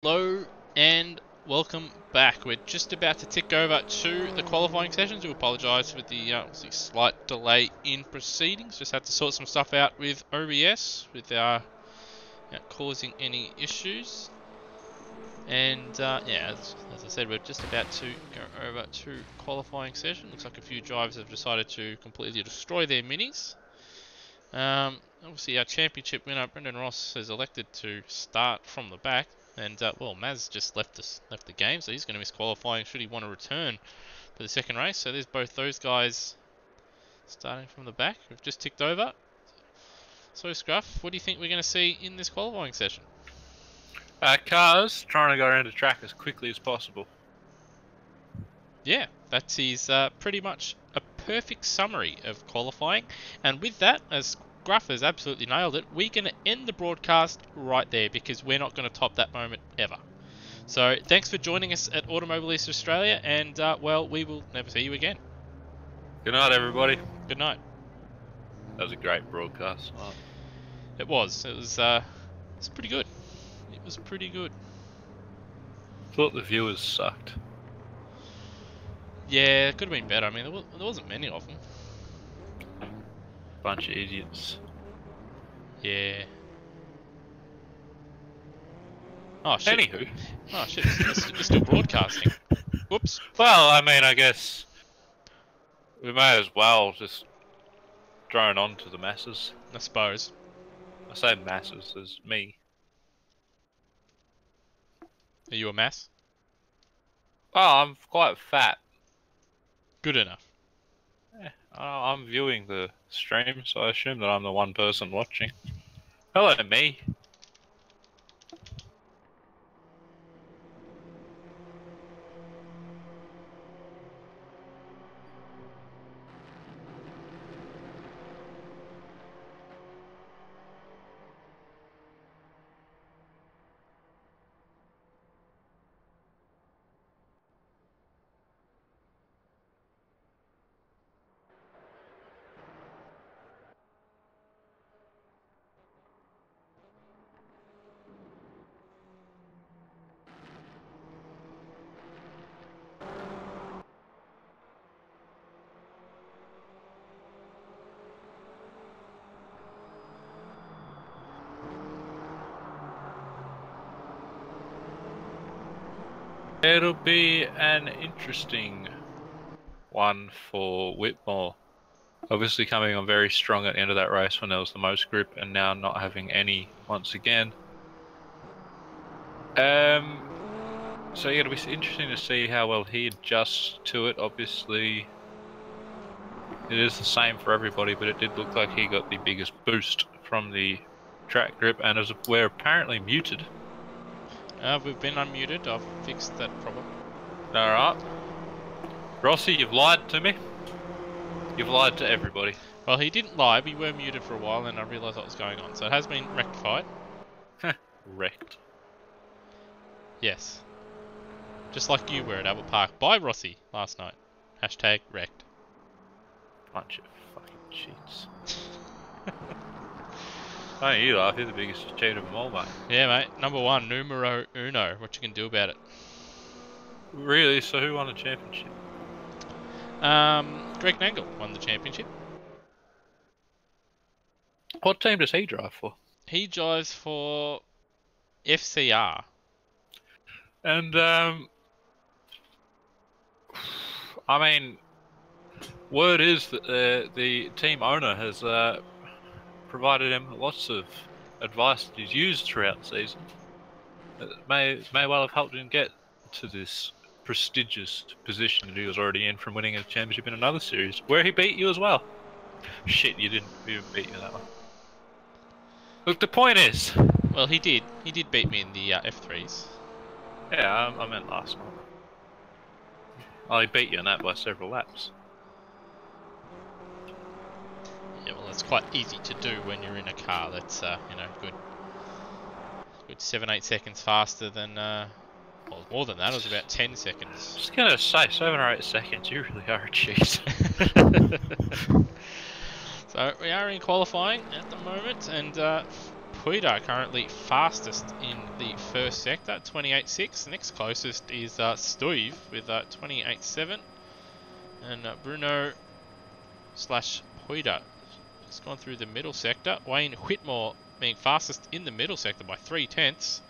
Hello and welcome back. We're just about to tick over to the qualifying sessions. We apologise for the slight delay in proceedings. Just had to sort some stuff out with OBS without causing any issues. And as I said, we're just about to go over to qualifying session. Looks like a few drivers have decided to completely destroy their minis. Obviously, our championship winner Brendan Ross has elected to start from the back. And, Maz just left the game, so he's going to miss qualifying should he want to return for the second race. So there's both those guys starting from the back. We've just ticked over. So, Scruff, what do you think we're going to see in this qualifying session? Cars trying to go around the track as quickly as possible. Yeah, that is pretty much a perfect summary of qualifying. And with that, as Gruff has absolutely nailed it, we're going to end the broadcast right there because we're not going to top that moment ever. So thanks for joining us at Automobilista Australia, and we will never see you again. Good night, everybody. Good night. That was a great broadcast. Oh. It was pretty good. It was pretty good. Thought the viewers sucked. Yeah, it could have been better. I mean, there wasn't many of them. Bunch of idiots. Yeah. Oh shit. Anywho. Oh shit, it's still broadcasting. Whoops. Well, I mean, I guess we may as well just drone on to the masses. I suppose. I say masses as me. Are you a mass? Oh, I'm quite fat. Good enough. Yeah, I'm viewing the stream, so I assume that I'm the one person watching. Hello, me. It'll be an interesting one for Whitmore. Obviously coming on very strong at the end of that race when there was the most grip, and now not having any once again. So yeah, it'll be interesting to see how well he adjusts to it. Obviously, it is the same for everybody, but it did look like he got the biggest boost from the track grip, and as we're apparently muted. We've been unmuted. I've fixed that problem. Alright. Rossi, you've lied to me. You've lied to everybody. Well, he didn't lie. We were muted for a while, and I realised what was going on. So it has been rectified. Wrecked. Yes. Just like you were at Albert Park by Rossi last night. Hashtag wrecked. Bunch of fucking cheats. Don't you laugh, you're the biggest cheat of them all, mate. Yeah, mate. Number one, numero uno. What you can do about it? Really? So who won the championship? Greg Nangle won the championship. What team does he drive for? He drives for FCR. And, I mean, word is that the team owner has provided him lots of advice that he's used throughout the season. That may well have helped him get to this prestigious position that he was already in from winning a championship in another series, where he beat you as well. Shit, you didn't even beat you that one. Look, the point is... Well, he did. He did beat me in the F3s. Yeah, I meant last night. Well, he beat you in that by several laps. Yeah, well, it's quite easy to do when you're in a car that's, good 7-8 seconds faster than, well, more than that. It was about 10 seconds. I was gonna say, 7 or 8 seconds, you really are a cheat. So, we are in qualifying at the moment, and Puida currently fastest in the first sector, 28.6. The next closest is Stuyve with 28.7. And Bruno slash Puida just gone through the middle sector. Wayne Whitmore being fastest in the middle sector by 0.3.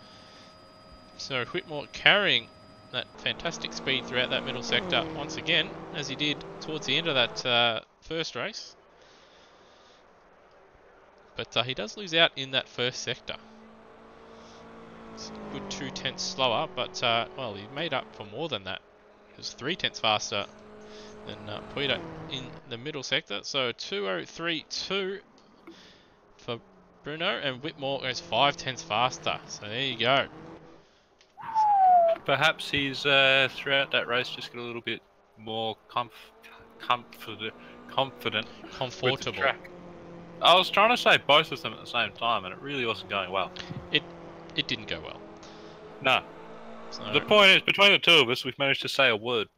So Whitmore carrying that fantastic speed throughout that middle sector once again, as he did towards the end of that first race. But he does lose out in that first sector. It's a good 0.2 slower, but well, he made up for more than that. He was 0.3 faster than Puida in the middle sector. So 2:03.2 for Bruno, and Whitmore goes 0.5 faster. So there you go. Perhaps he's throughout that race just got a little bit more confident with the track. I was trying to say both of them at the same time, and it really wasn't going well. It didn't go well. No. So the point is, between the two of us, we've managed to say a word.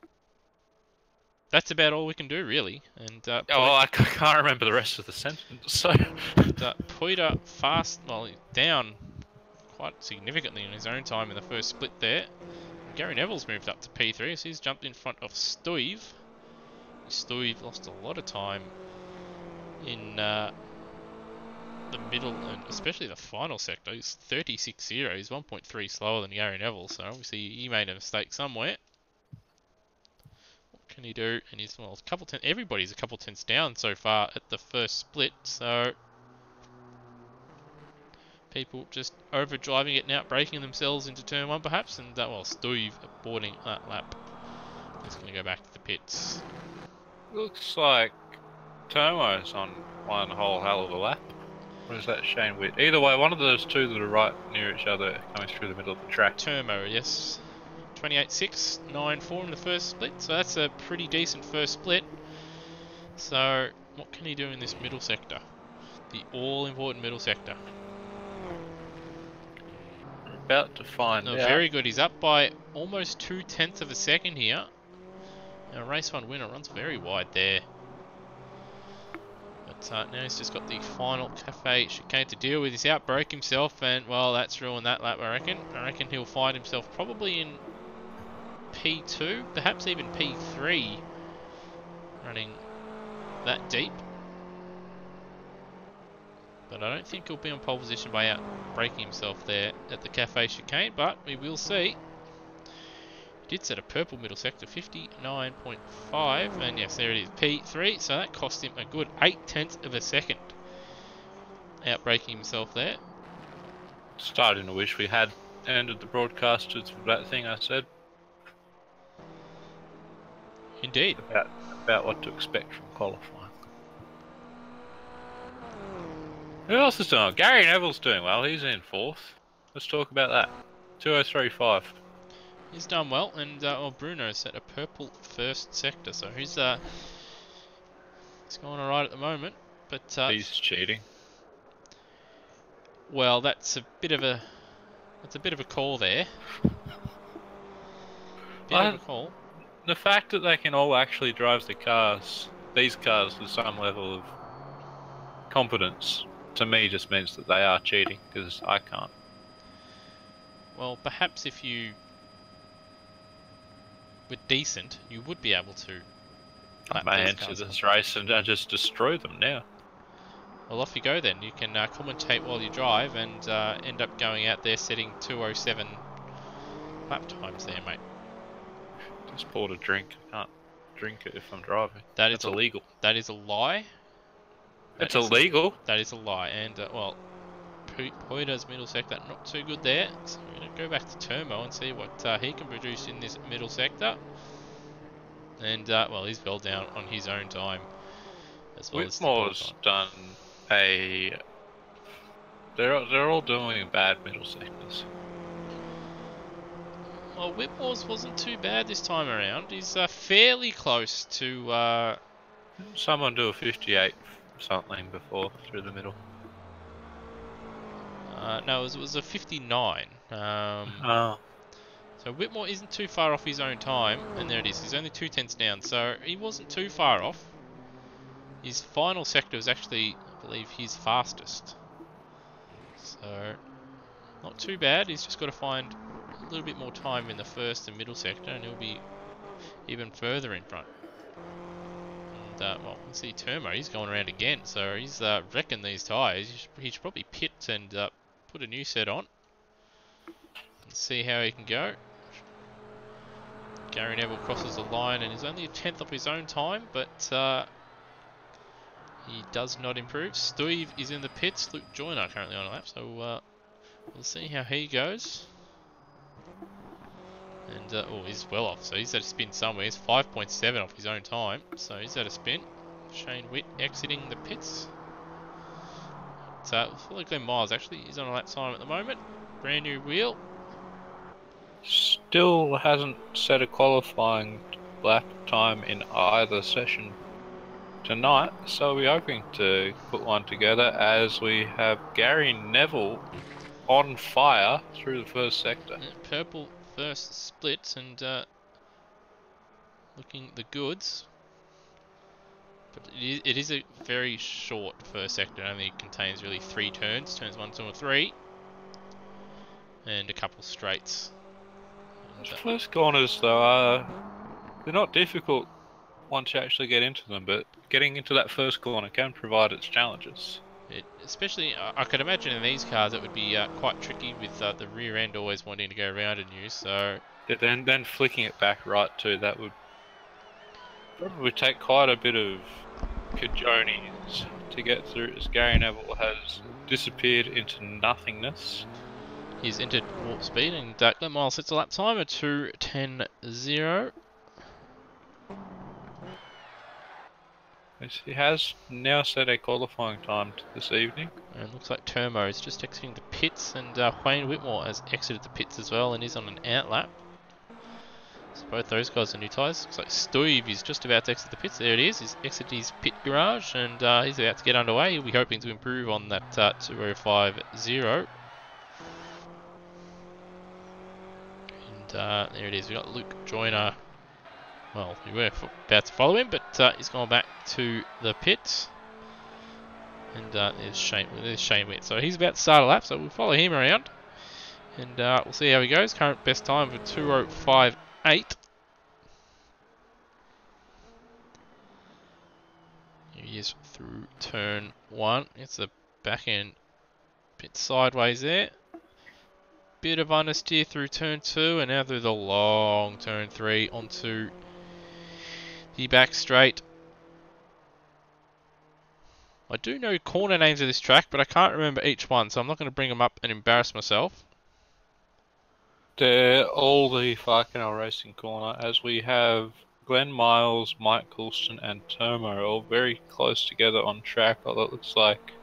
That's about all we can do, really. And I can't remember the rest of the sentence. So Puida well, down quite significantly in his own time in the first split there. Gary Neville's moved up to P3, so he's jumped in front of Stuyve. Stuyve lost a lot of time in the middle and especially the final sector. He's 36.0. He's 1.3 slower than Gary Neville, so obviously he made a mistake somewhere. What can he do? And he's everybody's a couple tenths down so far at the first split, so people just overdriving it now, breaking themselves into turn one perhaps, and well, Stuyve boarding that lap. He's going to go back to the pits. Looks like Termo's on one whole hell of a lap. Or is that Shane Witt? Either way, one of those two that are right near each other coming through the middle of the track. Termo, yes. 28.6, 9.4 in the first split, so that's a pretty decent first split. So, what can he do in this middle sector? The all-important middle sector. About to find out. Very good. He's up by almost 0.2 of a second here. Now, race one winner runs very wide there. But now he's just got the final cafe chicane to deal with. He's outbroke himself, and well, that's ruined that lap, I reckon. I reckon he'll find himself probably in P2, perhaps even P3, running that deep. But I don't think he'll be on pole position by out-braking himself there at the cafe chicane, but we will see. He did set a purple middle sector, 59.5, and yes, there it is, P3, so that cost him a good 0.8 of a second. Out-braking himself there. Starting to wish we had ended the broadcast with that thing I said. Indeed. About what to expect from qualifying. Who else is doing well? Gary Neville's doing well. He's in 4th. Let's talk about that. 2:03.5. He's done well, and well, Bruno set a purple first sector, so he's going alright at the moment. But he's cheating. Well, that's a bit of a call there. Bit of a call. The fact that they can all actually drive these cars with some level of competence, to me just means that they are cheating, because I can't. Well, perhaps if you were decent, you would be able to. I may enter this race and just destroy them now. Well, off you go then. You can commentate while you drive and end up going out there setting 2:07 lap times there, mate. Just poured a drink. Can't drink it if I'm driving. That's illegal. That is a lie. It's illegal. That is a lie. And, well, Puida's middle sector, not too good there. So we're going to go back to Termo and see what he can produce in this middle sector. And, well, he's well down on his own time. As well Whitmore's done a... They're all doing bad middle sectors. Well, Whitmore's wasn't too bad this time around. He's fairly close to... Someone do a 58 something before through the middle. No, it was a 59. Oh. So Whitmore isn't too far off his own time, and there it is. He's only 0.2 down, so he wasn't too far off. His final sector was actually, I believe, his fastest. So, not too bad. He's just got to find a little bit more time in the first and middle sector, and he'll be even further in front. And, well, let's see Turmo. He's going around again, so he's wrecking these tyres. He should probably pit and put a new set on. And see how he can go. Gary Neville crosses the line and is only a tenth off his own time, but he does not improve. Steve is in the pits. Luke Joyner currently on a lap, so we'll see how he goes. And oh, he's well off, so he's at a spin somewhere. He's 5.7 off his own time, so he's at a spin. Shane Witt exiting the pits. So follow Glenn Miles actually. He's on a lap time at the moment. Brand new wheel. Still hasn't set a qualifying lap time in either session tonight, so we're hoping to put one together as we have Gary Neville on fire through the first sector. Purple first split and looking the goods. But it is a very short first sector. It only contains really 3 turns. Turns 1, 2, and 3. And a couple straights. First corners, though, they're not difficult once you actually get into them, but getting into that first corner can provide its challenges. Especially, I could imagine in these cars it would be quite tricky with the rear end always wanting to go around in you, so... Yeah, then flicking it back right too, that would probably take quite a bit of cajones to get through, as Gary Neville has disappeared into nothingness. He's entered warp speed and Glenn Miles sets a lap time at 2:10.0. Yes, he has now set a qualifying time to this evening. And looks like Turmo is just exiting the pits, and Wayne Whitmore has exited the pits as well and is on an out lap. So both those guys are new tyres. Looks like Steve is just about to exit the pits. There it is. He's exited his pit garage and he's about to get underway. He'll be hoping to improve on that 2:05.0. There it is, we've got Luke Joyner. Well, we were about to follow him, but he's gone back to the pits. And there's Shane Witt. So he's about to start a lap, so we'll follow him around. And we'll see how he goes. Current best time for 2:05.8. Here he is through turn 1. It's the back end bit sideways there. Bit of understeer through turn 2 and now through the long turn 3 onto the back straight. I do know corner names of this track, but I can't remember each one, so I'm not going to bring them up and embarrass myself. They're all the Farkenel Racing corner, as we have Glenn Miles, Mike Coulston and Turmo all very close together on track, although it looks like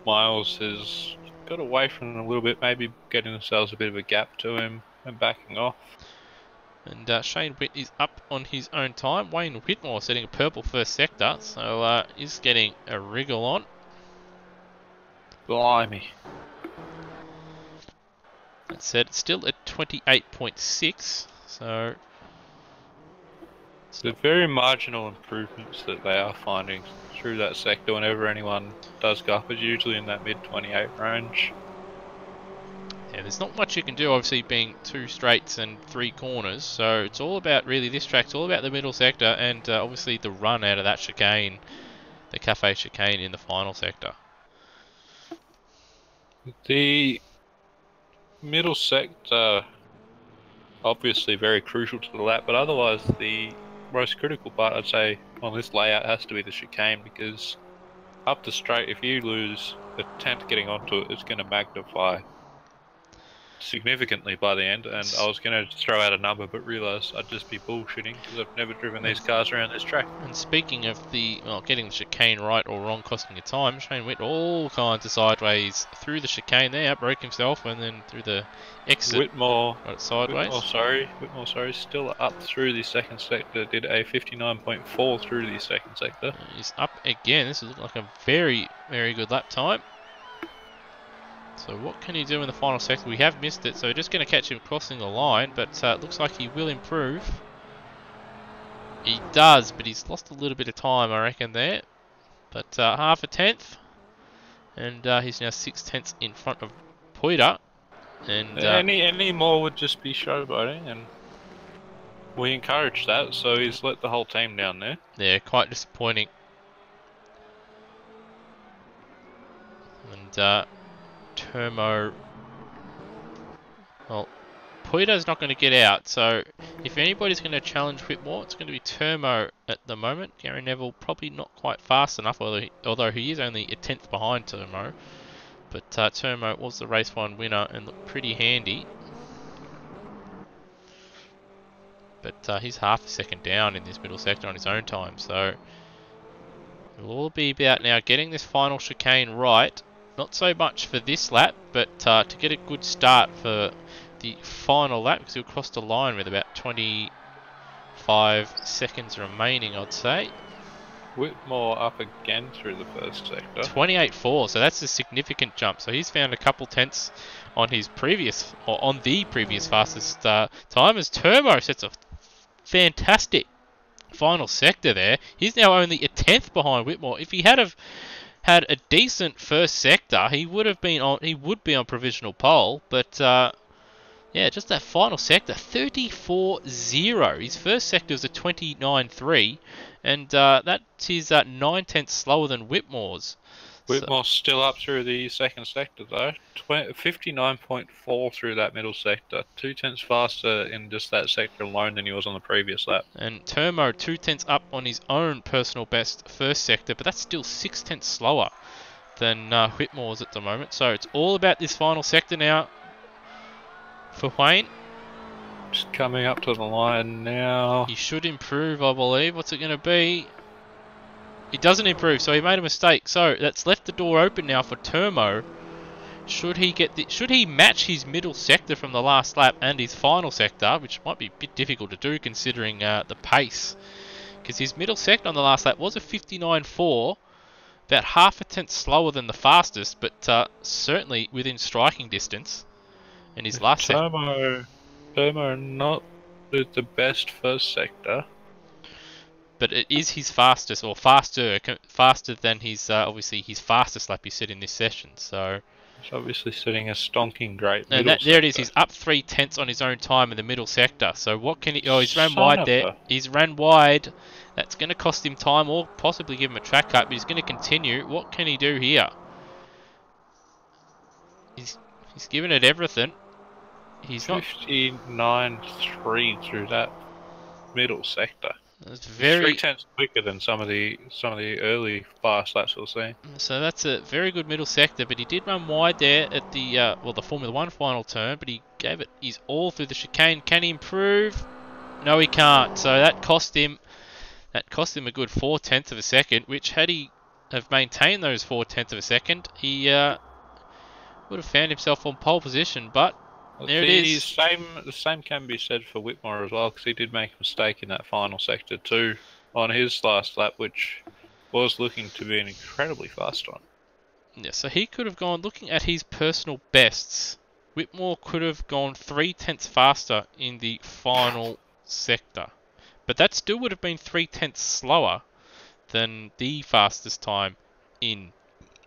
Miles has got away from him a little bit, maybe getting themselves a bit of a gap to him and backing off. And Shane Witt is up on his own time. Wayne Whitmore setting a purple first sector, so he's getting a wriggle on. Blimey. That said, it's still at 28.6, so... The very marginal improvements that they are finding through that sector whenever anyone does go up is usually in that mid-28 range. Yeah, there's not much you can do, obviously, being 2 straights and 3 corners, so it's all about, really, this track's all about the middle sector and obviously the run out of that chicane, the cafe chicane in the final sector. The middle sector, obviously very crucial to the lap, but otherwise the most critical part, I'd say, on this layout has to be the chicane, because up the straight, if you lose a tenth getting onto it, it's going to magnify significantly by the end. And I was going to throw out a number, but realised I'd just be bullshitting because I've never driven these cars around this track. And speaking of the getting the chicane right or wrong costing you time, Shane Witt all kinds of sideways through the chicane there, broke himself, and then through the exit. Whitmore, got it sideways. Whitmore, sorry, still up through the second sector. Did a 59.4 through the second sector. He's up again. This looks like a very, very good lap time. So what can he do in the final sector? We have missed it, so we're just going to catch him crossing the line, but it looks like he will improve. He does, but he's lost a little bit of time, I reckon, there. But half a tenth. And he's now 6/10 in front of Poiter. And Any more would just be showboating, and we encourage that. So he's let the whole team down there. yeah, quite disappointing. And Termo, well, Poiter's not going to get out, so if anybody's going to challenge Whitmore, it's going to be Termo at the moment. Gary Neville probably not quite fast enough, although he is only a 10th behind Termo. But Termo was the race 1 winner and looked pretty handy. But he's half a second down in this middle sector on his own time, so it'll all be about now getting this final chicane right. Not so much for this lap, but to get a good start for the final lap, because he'll cross the line with about 25 seconds remaining, I'd say. Whitmore up again through the first sector. 28.4, so that's a significant jump. So he's found a couple tenths on his previous, or on the previous fastest time, as Termo sets a fantastic final sector there. He's now only a 10th behind Whitmore. If he had had a decent first sector, he would be on provisional pole, but yeah, just that final sector, 34.0. His first sector was a 29.3, and that's his 9/10 slower than Whitmore's. Whitmore's still up through the second sector though, 59.4 through that middle sector, 2/10 faster in just that sector alone than he was on the previous lap. And Termo 2/10 up on his own personal best first sector, but that's still 6/10 slower than Whitmore's at the moment. So it's all about this final sector now for Wayne. Just coming up to the line now. He should improve, I believe. What's it going to be? He doesn't improve, so he made a mistake. So that's left the door open now for Termo. Should he match his middle sector from the last lap and his final sector, which might be a bit difficult to do considering the pace, because his middle sector on the last lap was a 59.4, about half a tenth slower than the fastest, but certainly within striking distance. And his last Termo not the best first sector. But it is his fastest, or faster than his, obviously, his fastest lap he set in this session. So he's obviously setting a stonking great and middle there it is. sector. He's up 3/10 on his own time in the middle sector. So what can he? Oh, he's ran wide there. He's ran wide. That's going to cost him time, or possibly give him a track cut. But he's going to continue. What can he do here? He's given it everything. He's not 59.3 through that middle sector. That's very 3/10 quicker than some of the early fast laps we'll see. So that's a very good middle sector, but he did run wide there at the the Formula 1 final turn, but he gave it his all through the chicane. Can he improve? No, he can't. So that cost him a good 4/10 of a second, which had he have maintained those 4/10 of a second, he would have found himself on pole position, but there it is. The same can be said for Whitmore as well, because he did make a mistake in that final sector too on his last lap, which was looking to be an incredibly fast one. Yeah, so he could have gone, looking at his personal bests, Whitmore could have gone 3/10 faster in the final sector. But that still would have been 3/10 slower than the fastest time in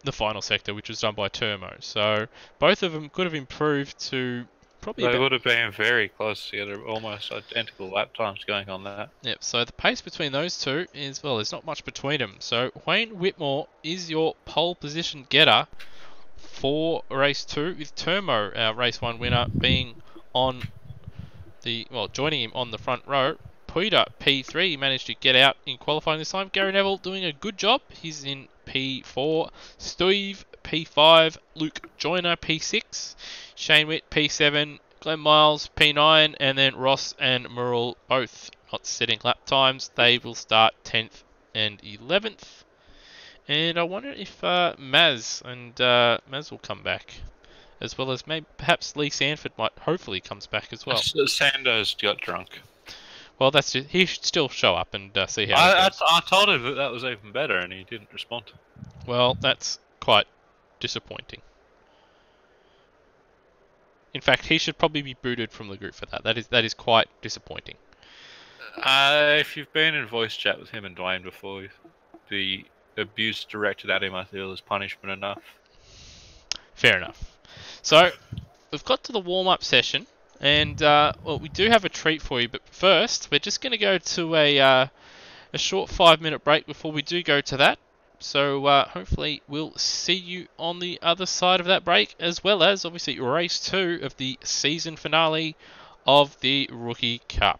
the final sector, which was done by Termo. So both of them could have improved to probably... They would have been very close together, almost identical lap times going on that. Yep, so the pace between those two is, well, there's not much between them. So Wayne Whitmore is your pole position getter for race 2, with Termo, our race 1 winner, being on the, well, joining him on the front row. Poiter, P3, he managed to get out in qualifying this time. Gary Neville doing a good job. He's in P4. Steve, P5. Luke Joyner, P6. Shane Witt, P7. Glenn Miles, P9. And then Ross and Murrell both not setting lap times. They will start 10th and 11th. And I wonder if Maz will come back, as well as maybe perhaps Lee Sanford hopefully comes back as well. Sandoz got drunk. Well, that's just, he should still show up and see how it goes. I told him that was even better, and he didn't respond. Well, that's quite disappointing. In fact, he should probably be booted from the group for that. That is quite disappointing. If you've been in voice chat with him and Dwayne before, the abuse directed at him, I feel, is punishment enough. Fair enough. So, we've got to the warm-up session, and well, we do have a treat for you. But first, we're just going to go to a short 5-minute break before we do go to that. So hopefully we'll see you on the other side of that break, as well as obviously race 2 of the season finale of the Rookie Cup.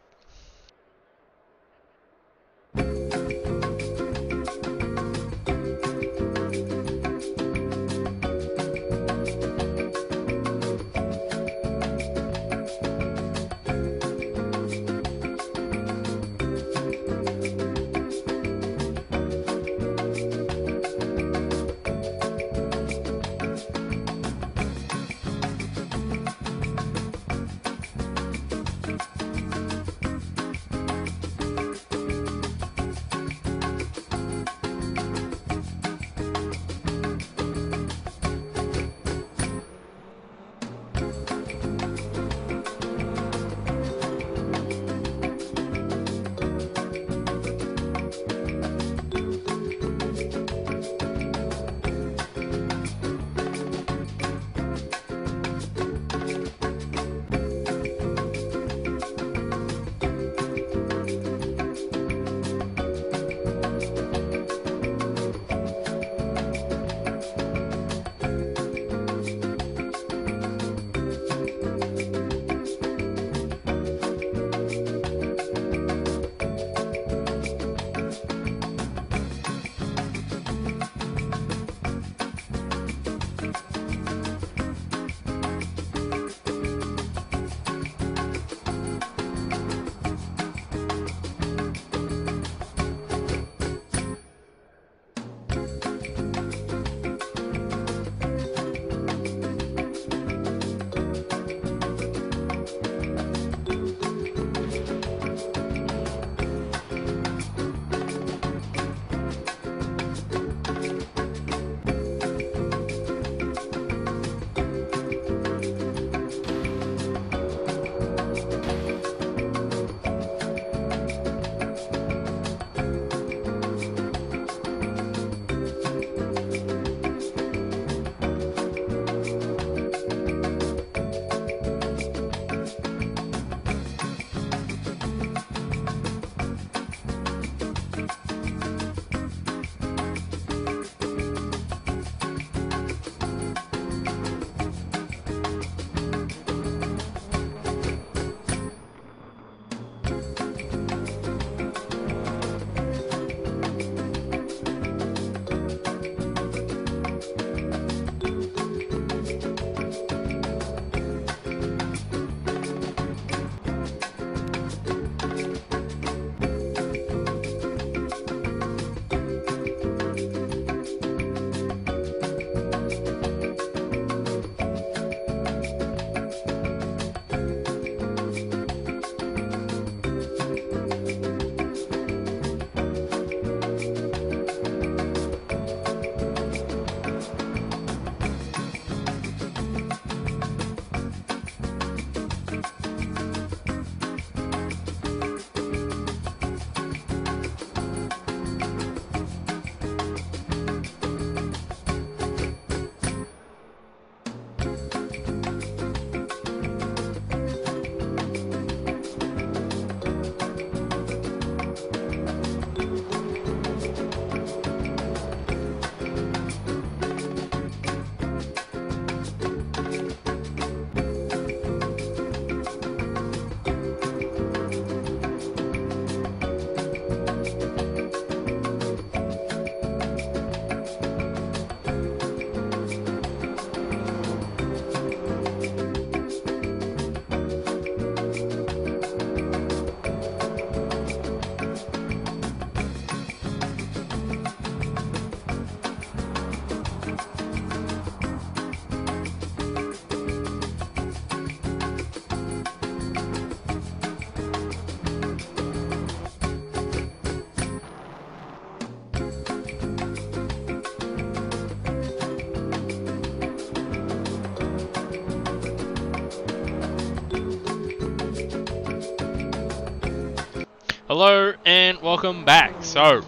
Hello and welcome back. So,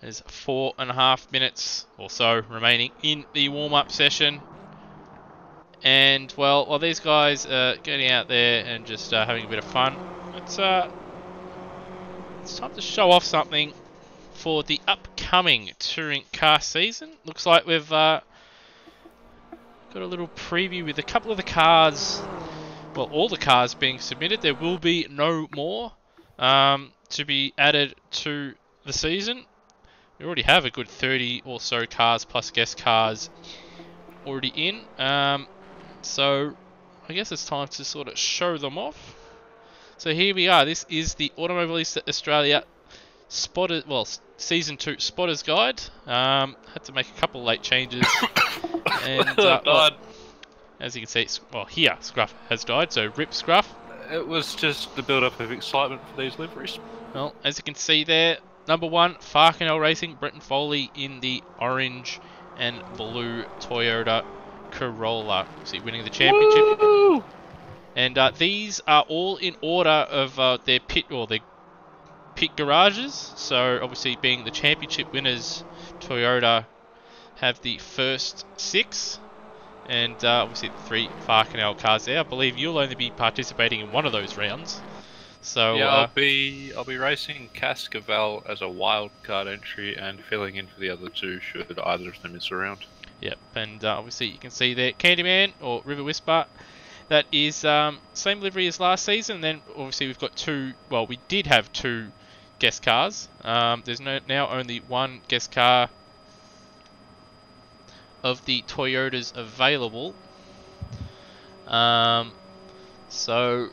There's 4.5 minutes or so remaining in the warm-up session. And, well, while these guys are getting out there and just having a bit of fun, it's time to show off something for the upcoming touring car season. Looks like we've got a little preview with a couple of the cars, well, all the cars being submitted. There will be no more to be added to the season. We already have a good 30 or so cars plus guest cars already in. So I guess it's time to sort of show them off. So here we are. This is the Automobilista Australia Season 2 Spotters Guide. Had to make a couple late changes. And well, as you can see, here Scruff has died, so rip Scruff. It was just the build-up of excitement for these liveries. Well, as you can see there, number 1, Farkinel Racing, Brenton Foley in the orange and blue Toyota Corolla. See, winning the championship. Woo! And these are all in order of their pit garages. So obviously, being the championship winners, Toyota have the first 6, and obviously the 3 Farkinel cars there. I believe you'll only be participating in one of those rounds. So yeah, I'll be racing Cascavel as a wild card entry and filling in for the other 2 should either of them miss a round. Yep, and obviously you can see there Candyman or River Whisper. That is same livery as last season. And then obviously we've got 2. Well, we did have 2 guest cars. There's now only 1 guest car of the Toyotas available. So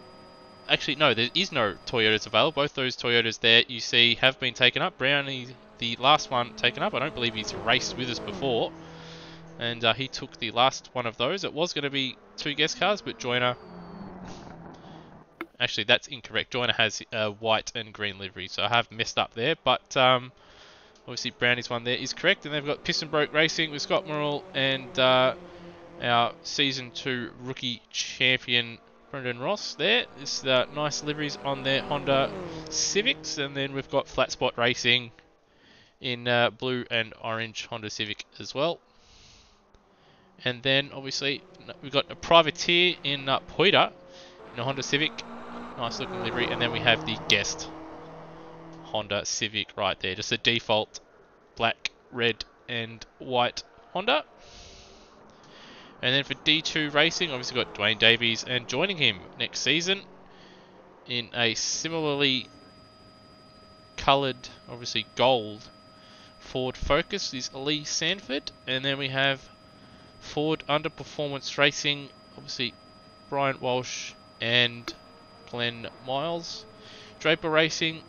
actually no, there is no Toyotas available. Both those Toyotas there you see have been taken up. Brownie, the last one taken up. I don't believe he's raced with us before, and he took the last one of those. It was going to be 2 guest cars, but Joyner, actually that's incorrect. Joyner has white and green livery, so I have messed up there, but obviously Brownie's one there is correct. And they've got Piston Broke Racing with Scott Morrill and our Season 2 rookie champion Brendan Ross there. It's the nice liveries on their Honda Civics. And then we've got Flat Spot Racing in blue and orange Honda Civic as well. And then obviously we've got a Privateer in Poita in a Honda Civic. Nice looking livery. And then we have the guest Honda Civic right there. Just a default black, red and white Honda. And then for D2 Racing, obviously got Dwayne Davies, and joining him next season in a similarly coloured, obviously gold, Ford Focus is Lee Sanford. And then we have Ford Underperformance Racing, obviously Brian Walsh and Glenn Miles. Draper Racing,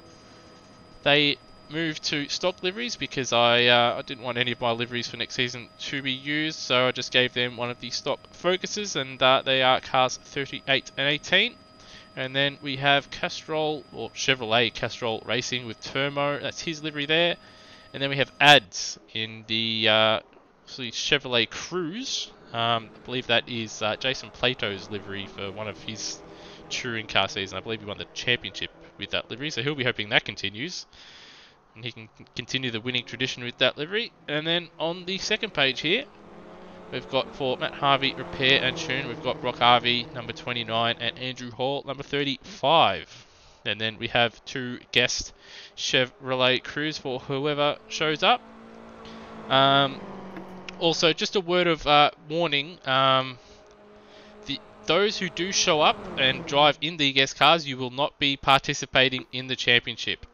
they moved to stock liveries because I didn't want any of my liveries for next season to be used, so I just gave them one of the stock Focuses, and they are cars 38 and 18. And then we have Castrol, or Chevrolet Castrol Racing with Termo, that's his livery there. And then we have Ads in the Chevrolet Cruze. I believe that is Jason Plato's livery for one of his touring car season. I believe he won the championship with that livery, so he'll be hoping that continues and he can continue the winning tradition with that livery. And then on the second page here, we've got for Matt Harvey Repair and Tune, we've got Brock Harvey number 29 and Andrew Hall number 35. And then we have 2 guest Chevrolet Cruze for whoever shows up. Also, just a word of warning, those who do show up and drive in the guest cars, you will not be participating in the championship.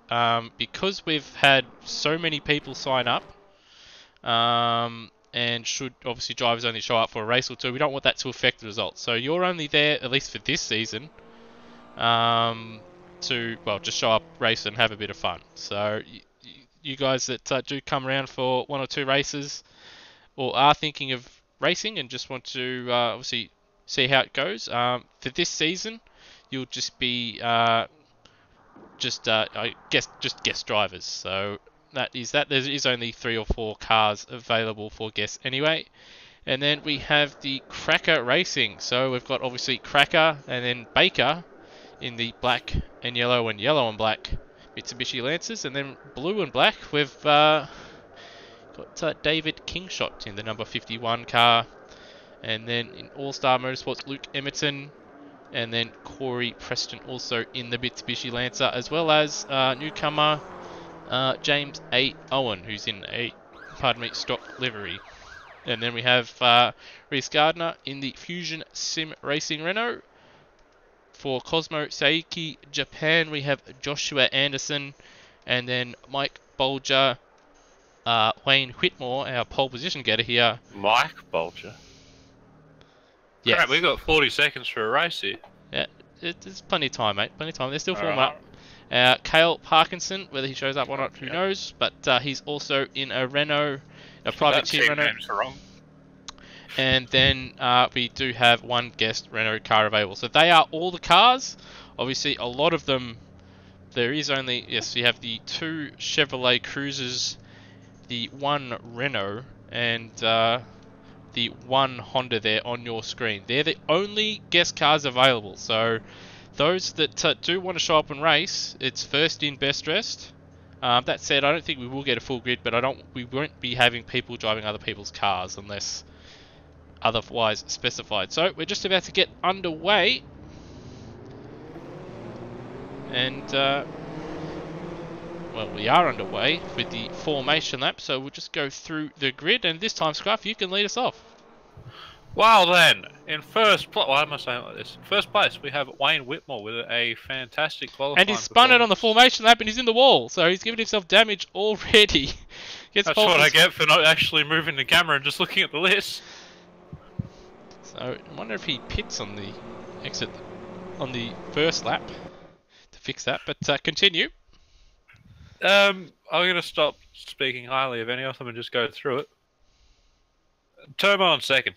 Because we've had so many people sign up, and should obviously drivers only show up for a race or 2, we don't want that to affect the results. So you're only there, at least for this season, to, well, just show up, race and have a bit of fun. So you guys that do come around for 1 or 2 races, or are thinking of racing and just want to obviously see how it goes, for this season you'll just be just guest drivers. So that is that. There is only 3 or 4 cars available for guests anyway. And then we have the Cracker Racing. So we've got obviously Cracker and then Baker in the black and yellow and black Mitsubishi Lancers. And then blue and black, we've got David Kingshot in the number 51 car. And then in All-Star Motorsports, Luke Emerton. And then Corey Preston also in the Mitsubishi Lancer, as well as newcomer James A. Owen, who's in a, stock livery. And then we have Reese Gardner in the Fusion Sim Racing Renault. For Cosmo Saiki Japan, we have Joshua Anderson, and then Mike Bolger, Wayne Whitmore, our pole position getter here. Mike Bolger? Yes. Crap, we got 40 seconds for a race here. Yeah, there's plenty of time, mate. Plenty of time. They're still forming up. Cale Parkinson, whether he shows up or not, who knows? But he's also in a Renault, a private team Renault. Names are wrong. And then we do have one guest Renault car available. So they are all the cars. Obviously, a lot of them, there is only, yes, you have the 2 Chevrolet Cruisers, the 1 Renault, and the 1 Honda there on your screen. They're the only guest cars available. So those that do want to show up and race, it's first in, best dressed. That said, I don't think we will get a full grid, but we won't be having people driving other people's cars unless otherwise specified. So we're just about to get underway, and well, we are underway with the formation lap, so we'll just go through the grid, and this time, Scruff, you can lead us off. Well then, in first place, why am I saying like this? First place, we have Wayne Whitmore with a fantastic qualifying and he's spun it on the formation lap, and he's in the wall, so he's given himself damage already. That's what I get for not actually moving the camera and just looking at the list. So I wonder if he pits on the exit on the first lap to fix that, but continue. I'm going to stop speaking highly of any of them and just go through it. Turbo in second.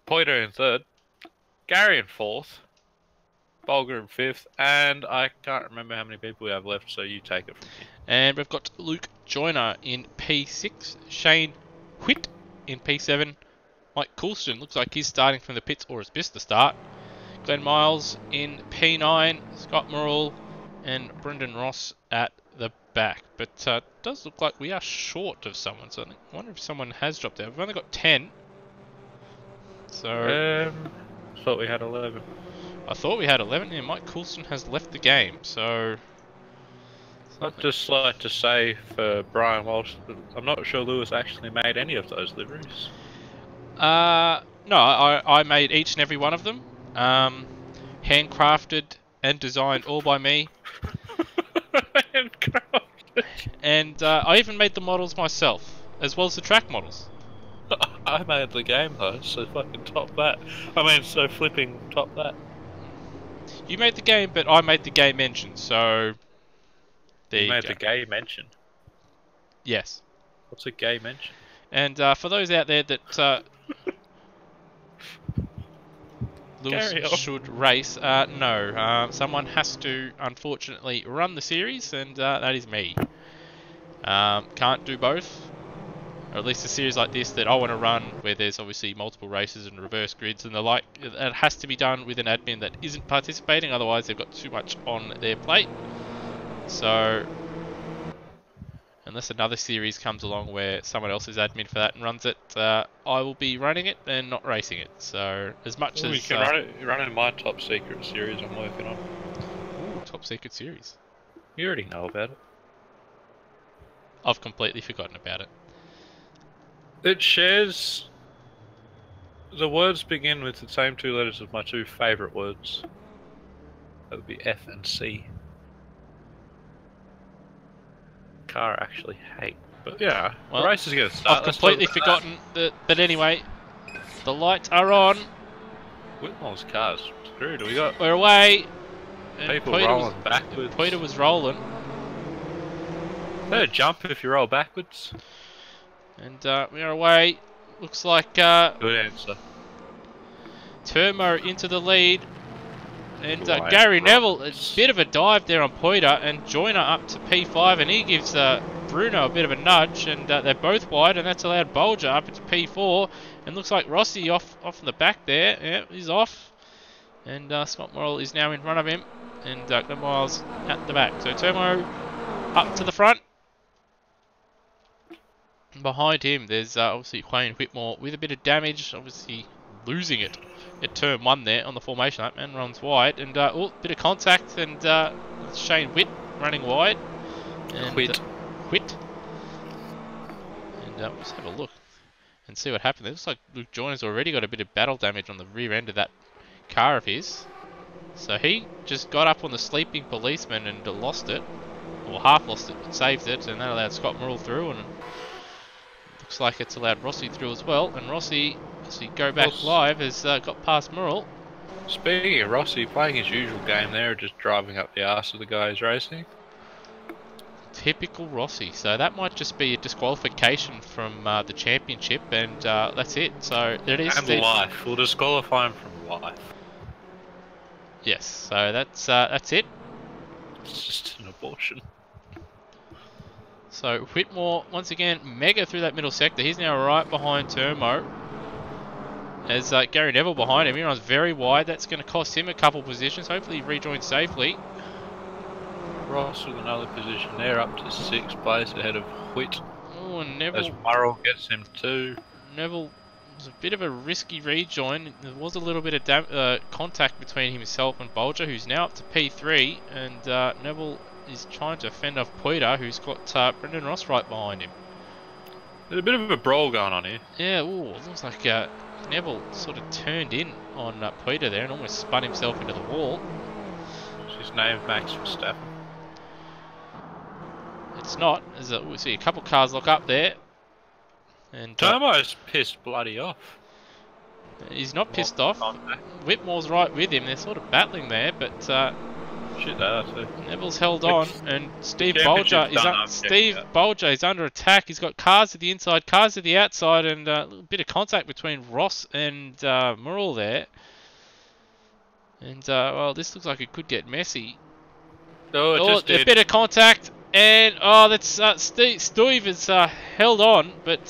Poiter in third. Gary in fourth. Bolger in fifth. And I can't remember how many people we have left, so you take it from here. And we've got Luke Joyner in P6. Shane Whitt in P7. Mike Coulston looks like he's starting from the pits or has missed the start. Glenn Miles in P9. Scott Murrell and Brendan Ross at the back. But it does look like we are short of someone, so I wonder if someone has dropped out. We've only got 10. So thought we had 11. I thought we had 11. Yeah, Mike Coulston has left the game, so I'd just like to say for Brian Walsh that I'm not sure Lewis actually made any of those liveries. No, I made each and every one of them. Handcrafted and designed all by me. Handcrafted. And I even made the models myself, as well as the track models. I made the game though, so fucking top that. I mean, so flipping top that. You made the game, but I made the game engine, so there you go. You made the game engine? Yes. What's a game engine? And for those out there that Lewis should race, no. Someone has to, unfortunately, run the series, and that is me. Can't do both. Or at least a series like this that I want to run, where there's obviously multiple races and reverse grids and the like. It has to be done with an admin that isn't participating, otherwise they've got too much on their plate. So unless another series comes along where someone else is admin for that and runs it, I will be running it and not racing it. So as much as we can run in my top secret series I'm working on. Ooh, top secret series. You already know about it. I've completely forgotten about it. It shares... The words begin with the same 2 letters of my 2 favourite words. That would be F and C. Car I actually hate. But yeah, well, the race is going to start. I've completely forgotten that. But anyway, the lights are on. Whitmore's car's screwed. We're away. People rolling backwards. Peter was rolling. Better jump if you roll backwards. And we are away. Looks like good answer. Turmo into the lead. And Gary Neville, a bit of a dive there on Poiter, and Joyner up to P5, and he gives Bruno a bit of a nudge, and they're both wide, and that's allowed Bolger up into P4, and looks like Rossi off in the back there. Yeah, he's off. And Scott Morrill is now in front of him, and Glenn Miles at the back. So Turmo up to the front. Behind him, there's obviously Wayne Whitmore with a bit of damage, obviously losing it at turn 1 there on the formation. That man runs wide, and bit of contact, and Shane Whitt running wide. And Whit. And let's have a look and see what happened. It looks like Luke Joyner's already got a bit of battle damage on the rear end of that car of his. So he just got up on the sleeping policeman and lost it, or half lost it, but saved it, and that allowed Scott Morrill through, and looks like it's allowed Rossi through as well. And Rossi, as we go back live, has got past Morrill. Speaking of Rossi, playing his usual game there, just driving up the arse of the guy who's racing. Typical Rossi. So that might just be a disqualification from the championship, and that's it. So it is. And life. We'll disqualify him from life. Yes. So that's it. It's just an abortion. So Whitmore once again mega through that middle sector. He's now right behind Turmo. As Gary Neville behind him, he runs very wide. That's going to cost him a couple positions. Hopefully he rejoins safely. Ross with another position there, up to 6th place ahead of Whit. Oh, and Neville. As Murrell gets him too. Neville was a bit of a risky rejoin. There was a little bit of contact between himself and Bolger, who's now up to P3, and Neville is trying to fend off Poiter, who's got Brendan Ross right behind him. There's a bit of a brawl going on here. Yeah, ooh, it looks like Neville sort of turned in on Poiter there and almost spun himself into the wall. His name Max Verstappen. It's not. We see a couple cars lock up there. And Tomo's pissed bloody off. He's not pissed off. Whitmore's right with him. They're sort of battling there, but shit, they are too. Neville's held on, and Steve Bolger is under attack. He's got cars to the inside, cars to the outside, and a little bit of contact between Ross and Morrill there. And well, this looks like it could get messy. Oh, it just did. A bit of contact. And, that's Steve is held on, but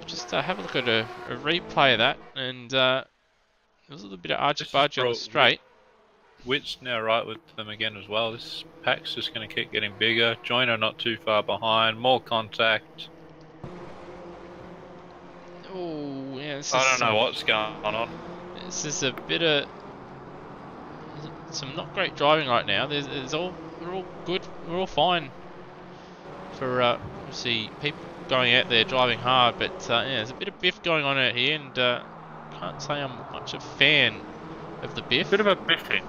just have a look at a replay of that. And there was a little bit of argy-bargy on the straight. Witt's now right with them again as well. This pack's just going to keep getting bigger. Joyner not too far behind. More contact. Oh, yeah. I don't know what's going on. This is a bit of some not great driving right now. We're all good. We're all fine for see people going out there driving hard, but yeah, there's a bit of biff going on out here, and can't say I'm much a fan of the biff. A bit of a biffing.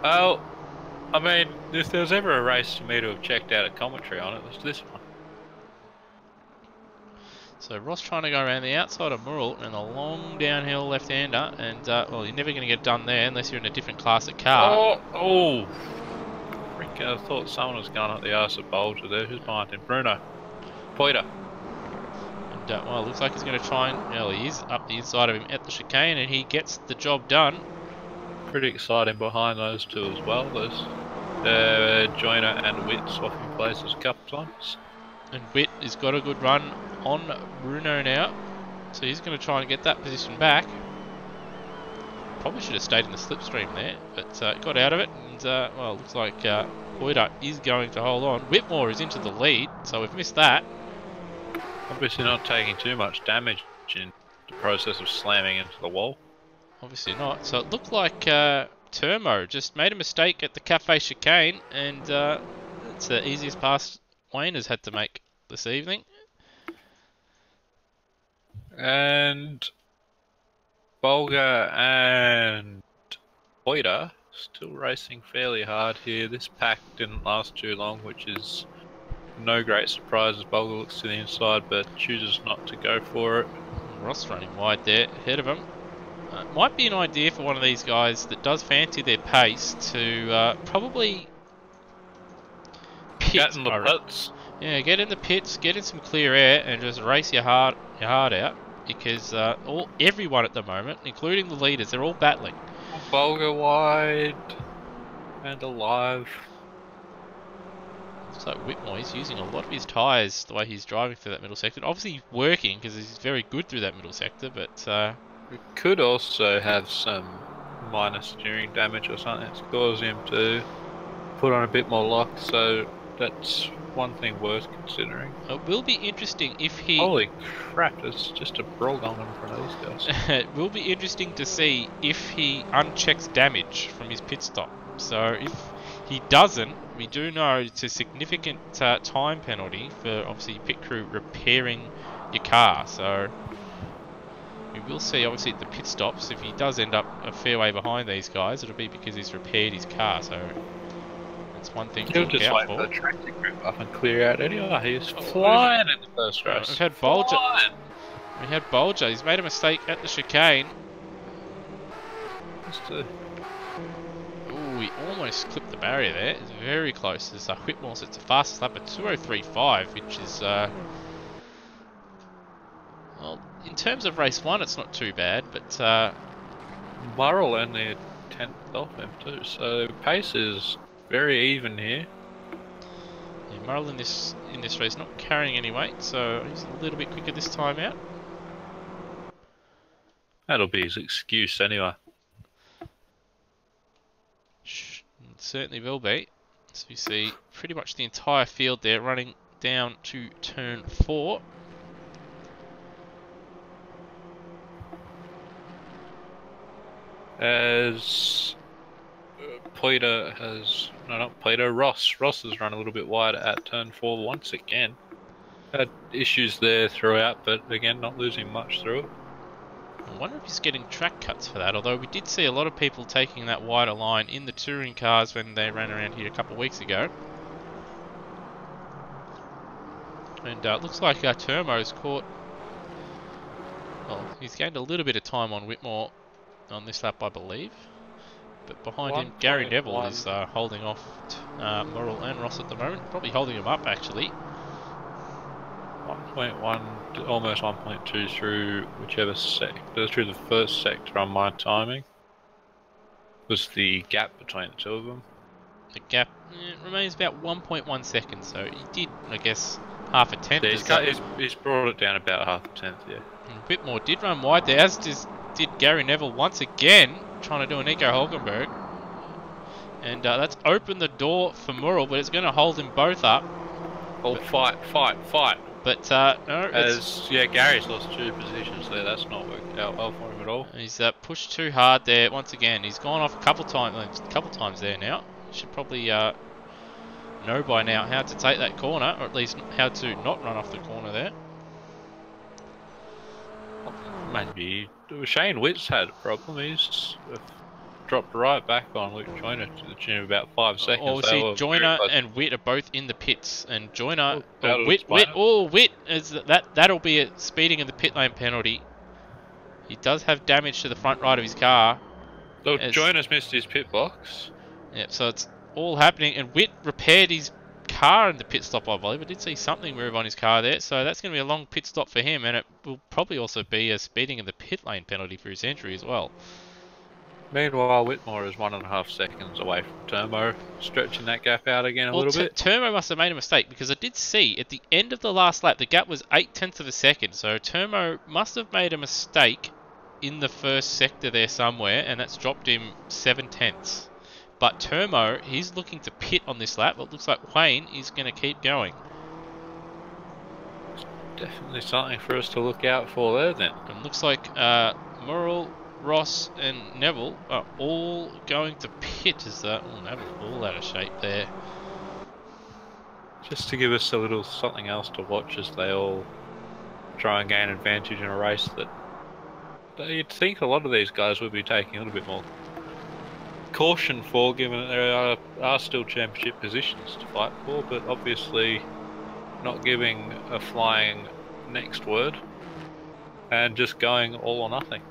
Well, I mean, if there was ever a race for me to have checked out a commentary on it, it was this one. So Ross trying to go around the outside of Morrill and a long downhill left-hander, and well, you're never going to get done there unless you're in a different class of car. Oh! Frick, I thought someone was going up the arse of Bolger there. Who's behind him? Bruno. Poiter. And well, it looks like he's going to try and, well, he is up the inside of him at the chicane, and he gets the job done. Pretty exciting behind those two as well. There's Joyner and Witt swapping places a couple times. And Witt has got a good run on Bruno now, so he's going to try and get that position back. Probably should have stayed in the slipstream there, but got out of it, and well, looks like Poiter is going to hold on. Whitmore is into the lead, so we've missed that. Obviously not taking too much damage in the process of slamming into the wall. Obviously not. So it looked like Turmo just made a mistake at the Cafe Chicane, and it's the easiest pass Wayne has had to make this evening. And Bolger and Poiter still racing fairly hard here. This pack didn't last too long, which is no great surprise as Bolger looks to the inside but chooses not to go for it. Ross running wide there ahead of him. Might be an idea for one of these guys that does fancy their pace to probably pit. Get in the pits. Yeah, get in the pits, get in some clear air, and just race your heart out, because everyone at the moment, including the leaders, they're all battling. Bolger wide and alive. Looks like Whitmore is using a lot of his tyres the way he's driving through that middle sector. Obviously working because he's very good through that middle sector, but It could also have some minor steering damage or something. It's caused him to put on a bit more lock, so that's one thing worth considering. It will be interesting if he... Holy crap, there's just a brawl going on in front of these guys. It will be interesting to see if he unchecks damage from his pit stop. So if he doesn't, we do know it's a significant time penalty for obviously pit crew repairing your car. So we will see obviously at the pit stops, if he does end up a fair way behind these guys, it'll be because he's repaired his car. So that's one thing to He'll look just out wait for. for the track to grip up and clear out anyway. He's flying in the first race. We've had Bolger. We had Bolger. He's made a mistake at the chicane. Ooh, he almost clipped the barrier there. It's very close. There's a Whitmore sets the fastest lap at 2:03.5, which is well, in terms of race one, it's not too bad, but Murrell only a 10th off him too, so pace is very even here. yeah, Murrell in this race not carrying any weight, so he's a little bit quicker this time out. That'll be his excuse anyway. It certainly will be. So you see pretty much the entire field there running down to turn 4. As Peter has... No, not Peter, Ross. Ross has run a little bit wide at turn 4 once again. Had issues there throughout, but again, not losing much through it. I wonder if he's getting track cuts for that, although we did see a lot of people taking that wider line in the touring cars when they ran around here a couple of weeks ago. And it looks like Turmo's caught... Well, he's gained a little bit of time on Whitmore on this lap, I believe. But behind him, Gary Neville is holding off Murrell and Ross at the moment. Probably holding him up, actually. 1.1, almost 1.2 through whichever sector, through the first sector on my timing. Was the gap between the two of them. The gap remains about 1.1 seconds, so he did, I guess, half a tenth. Yeah, he's brought it down about half a tenth, yeah. And Whitmore did run wide there, as did Gary Neville once again, trying to do a Nico Hulkenberg. And that's opened the door for Murrell, but it's going to hold them both up. Oh, fight. But no, yeah, Gary's lost 2 positions there. That's not worked out well for him at all. He's pushed too hard there once again. He's gone off a couple times there now. Should probably know by now how to take that corner, or at least how to not run off the corner there. Maybe Shane Witt's had a problem. He's dropped right back on Luke Joyner to the tune of about 5 seconds. Oh, see, Joyner and Witt are both in the pits, and Joyner, Witt is that'll be a speeding in the pit lane penalty. He does have damage to the front right of his car. So Joyner's missed his pit box. Yeah, so it's all happening, and Witt repaired his car in the pit stop, I believe. I did see something move on his car there, so that's going to be a long pit stop for him, and it will probably also be a speeding in the pit lane penalty for his entry as well. Meanwhile, Whitmore is 1.5 seconds away from Turmo, stretching that gap out again a little bit. Turmo must have made a mistake, because I did see at the end of the last lap, the gap was 0.8 of a second, so Turmo must have made a mistake in the first sector there somewhere, and that's dropped him 0.7. But Turmo, he's looking to pit on this lap. It looks like Wayne is going to keep going. Definitely something for us to look out for there then. And looks like Murrell, Ross and Neville are all going to pit as that. Oh, Neville's all out of shape there. Just to give us a little something else to watch as they all try and gain advantage in a race that you'd think a lot of these guys would be taking a little bit more caution for, given that there are still championship positions to fight for, but obviously not giving a flying next word and just going all or nothing.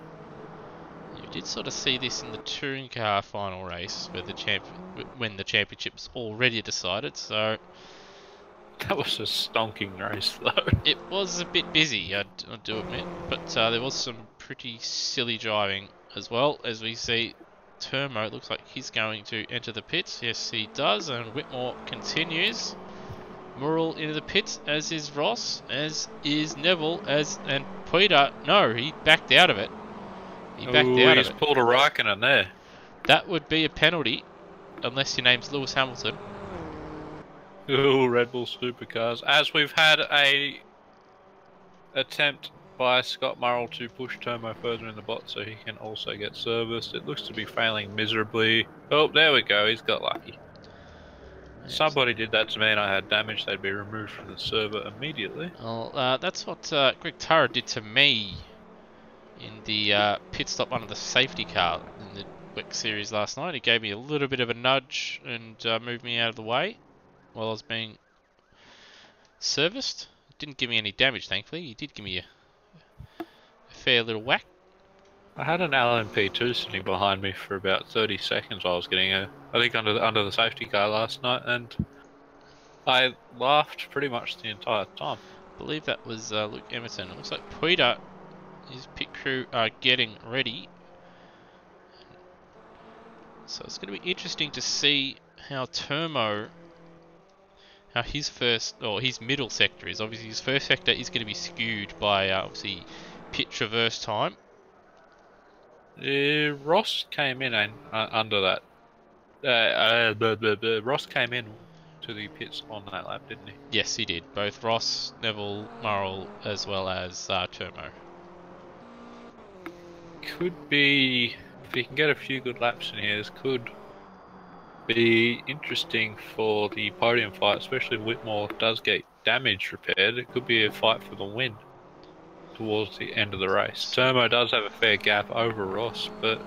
You did sort of see this in the touring car final race where when the championship's already decided, so that was a stonking race though. It was a bit busy, I do admit, but there was some pretty silly driving as well. As we see Turmo, it looks like he's going to enter the pits. Yes, he does, and Whitmore continues. Murrell into the pits, as is Ross, as is Neville, and Peter. No, he backed out of it. He backed Ooh, out of he's it. pulled a Raikkonen there. That would be a penalty, unless your name's Lewis Hamilton. Ooh, Red Bull supercars. As we've had a attempt by Scott Murrell to push Turmo further in the bot so he can also get serviced. It looks to be failing miserably. Oh, there we go. He's got lucky. Yes. Somebody did that to me and I had damage. They'd be removed from the server immediately. Well, that's what Greg Tara did to me in the pit stop under the safety car in the WEC series last night. He gave me a little bit of a nudge and moved me out of the way while I was being serviced. Didn't give me any damage, thankfully. He did give me a fair little whack. I had an LMP2 sitting behind me for about 30 seconds while I was getting I think under the safety car last night, and I laughed pretty much the entire time. I believe that was Luke Emerson. It looks like Peter, his pit crew are getting ready. So it's going to be interesting to see how his middle sector is. Obviously his first sector is going to be skewed by obviously pit traverse time. Ross came in and under that. Ross came in to the pits on that lap, didn't he? Yes, he did. Both Ross, Neville, Murrell, as well as Turmo. Could be, if he can get a few good laps in here, this could be interesting for the podium fight, especially if Whitmore does get damage repaired. It could be a fight for the win towards the end of the race. Turmo does have a fair gap over Ross, but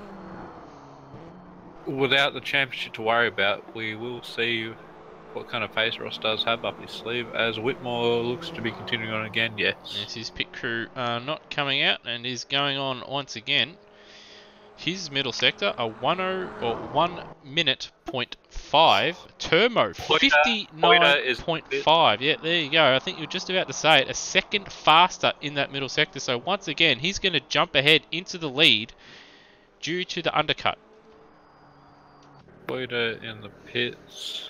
without the championship to worry about, we will see what kind of pace Ross does have up his sleeve, as Whitmore looks to be continuing on again. Yes, his pit crew are not coming out and is going on once again. His middle sector, a 1 minute point 5. Turmo, 59.5. Yeah, there you go. I think you were just about to say it. A second faster in that middle sector. So once again, he's going to jump ahead into the lead due to the undercut. Poiter in the pits.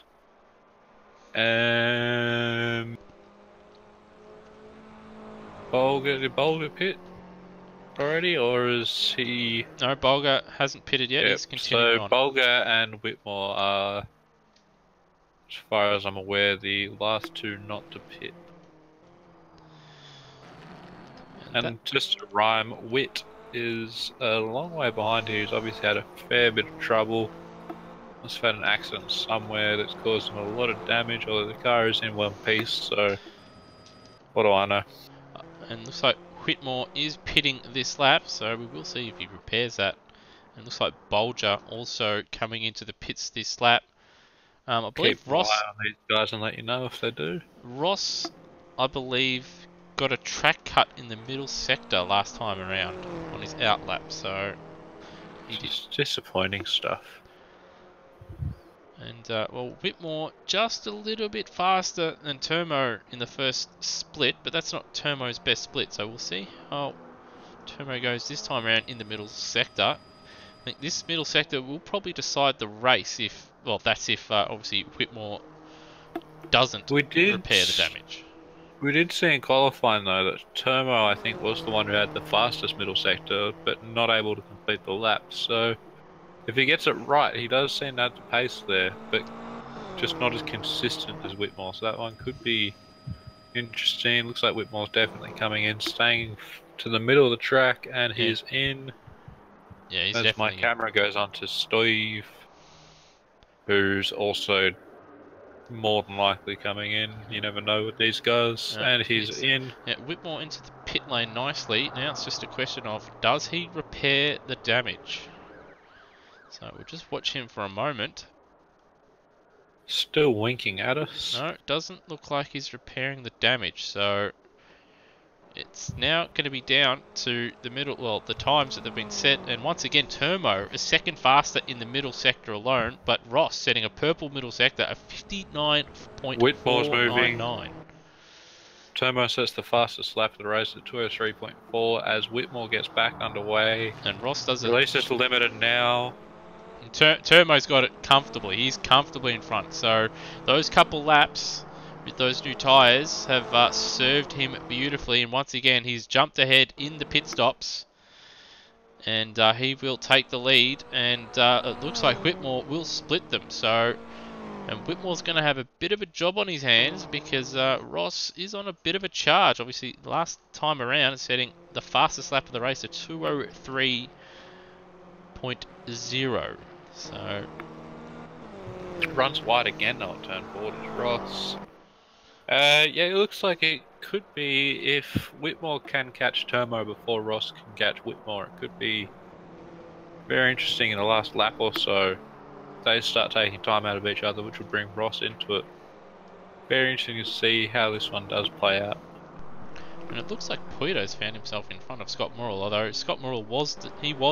Bolger, did Bolger pit already, or is he? No, Bolger hasn't pitted yet. Yep. He's continuing on. So Bolger and Whitmore are, as far as I'm aware, the last two not to pit. And just to rhyme, Whit is a long way behind here. He's obviously had a fair bit of trouble. Must have had an accident somewhere that's caused him a lot of damage, although the car is in one piece, so what do I know? And looks like Whitmore is pitting this lap, so we will see if he repairs that. And looks like Bolger also coming into the pits this lap. I believe Keep Ross. an eye on these guys and let you know if they do. Ross, I believe, got a track cut in the middle sector last time around on his out lap, so It's disappointing stuff. And, well, Whitmore just a little bit faster than Turmo in the first split, but that's not Turmo's best split, so we'll see how Turmo goes this time around in the middle sector. I think this middle sector will probably decide the race if, well, that's if, obviously, Whitmore doesn't repair the damage. We did see in qualifying, though, that Turmo, I think, was the one who had the fastest middle sector, but not able to complete the lap, so if he gets it right, he does seem to have the pace there, but just not as consistent as Whitmore. So that one could be interesting. Looks like Whitmore's definitely coming in, staying to the middle of the track, and he's in. Yeah, he's as definitely my camera goes on to Stoiv, who's also more than likely coming in. You never know with these guys, and he's in. Yeah, Whitmore into the pit lane nicely. Now it's just a question of, does he repair the damage? So we'll just watch him for a moment. Still winking at us. No, it doesn't look like he's repairing the damage. So it's now going to be down to the middle, well, the times that have been set. And once again, Turmo is second faster in the middle sector alone, but Ross setting a purple middle sector of 59.499. Whitmore's moving. Turmo sets the fastest lap of the race at 203.4 as Whitmore gets back underway. And Ross does it. Release limited now. Turmo's got it comfortably. He's comfortably in front. So those couple laps with those new tyres have served him beautifully. And once again, he's jumped ahead in the pit stops. and he will take the lead, and it looks like Whitmore will split them. So, and Whitmore's going to have a bit of a job on his hands because Ross is on a bit of a charge. Obviously, last time around, setting the fastest lap of the race at 2:03.0. So, Runs wide again though at turn 4 is Ross. Yeah, it looks like it could be if Whitmore can catch Turmo before Ross can catch Whitmore. It could be very interesting in the last lap or so. They start taking time out of each other, which would bring Ross into it. Very interesting to see how this one does play out. and it looks like Puito's found himself in front of Scott Morrill, although Scott Morrill was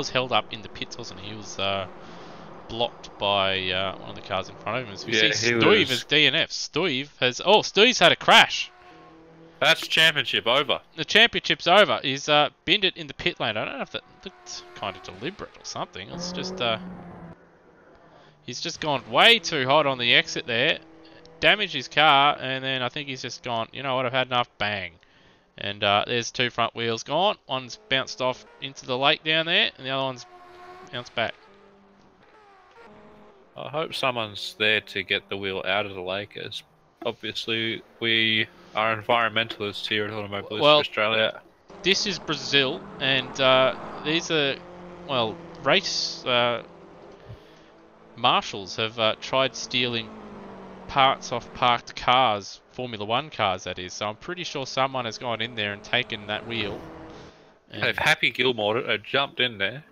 held up in the pits, wasn't he? He was blocked by one of the cars in front of him. As we see Stuyve as DNF. Stuyve's had a crash. That's championship over. The championship's over. He's binned it in the pit lane. I don't know if that looked kind of deliberate or something. It's just he's just gone way too hot on the exit there, damaged his car, and then I think he's just gone, you know what, I've had enough, bang. And there's two front wheels gone. One's bounced off into the lake down there, and the other one's bounced back. I hope someone's there to get the wheel out of the lake, as obviously we are environmentalists here at Automobilista Australia. This is Brazil, and these are, well, race marshals have tried stealing parts off parked cars, Formula 1 cars that is, so I'm pretty sure someone has gone in there and taken that wheel. They've Happy Gilmore jumped in there.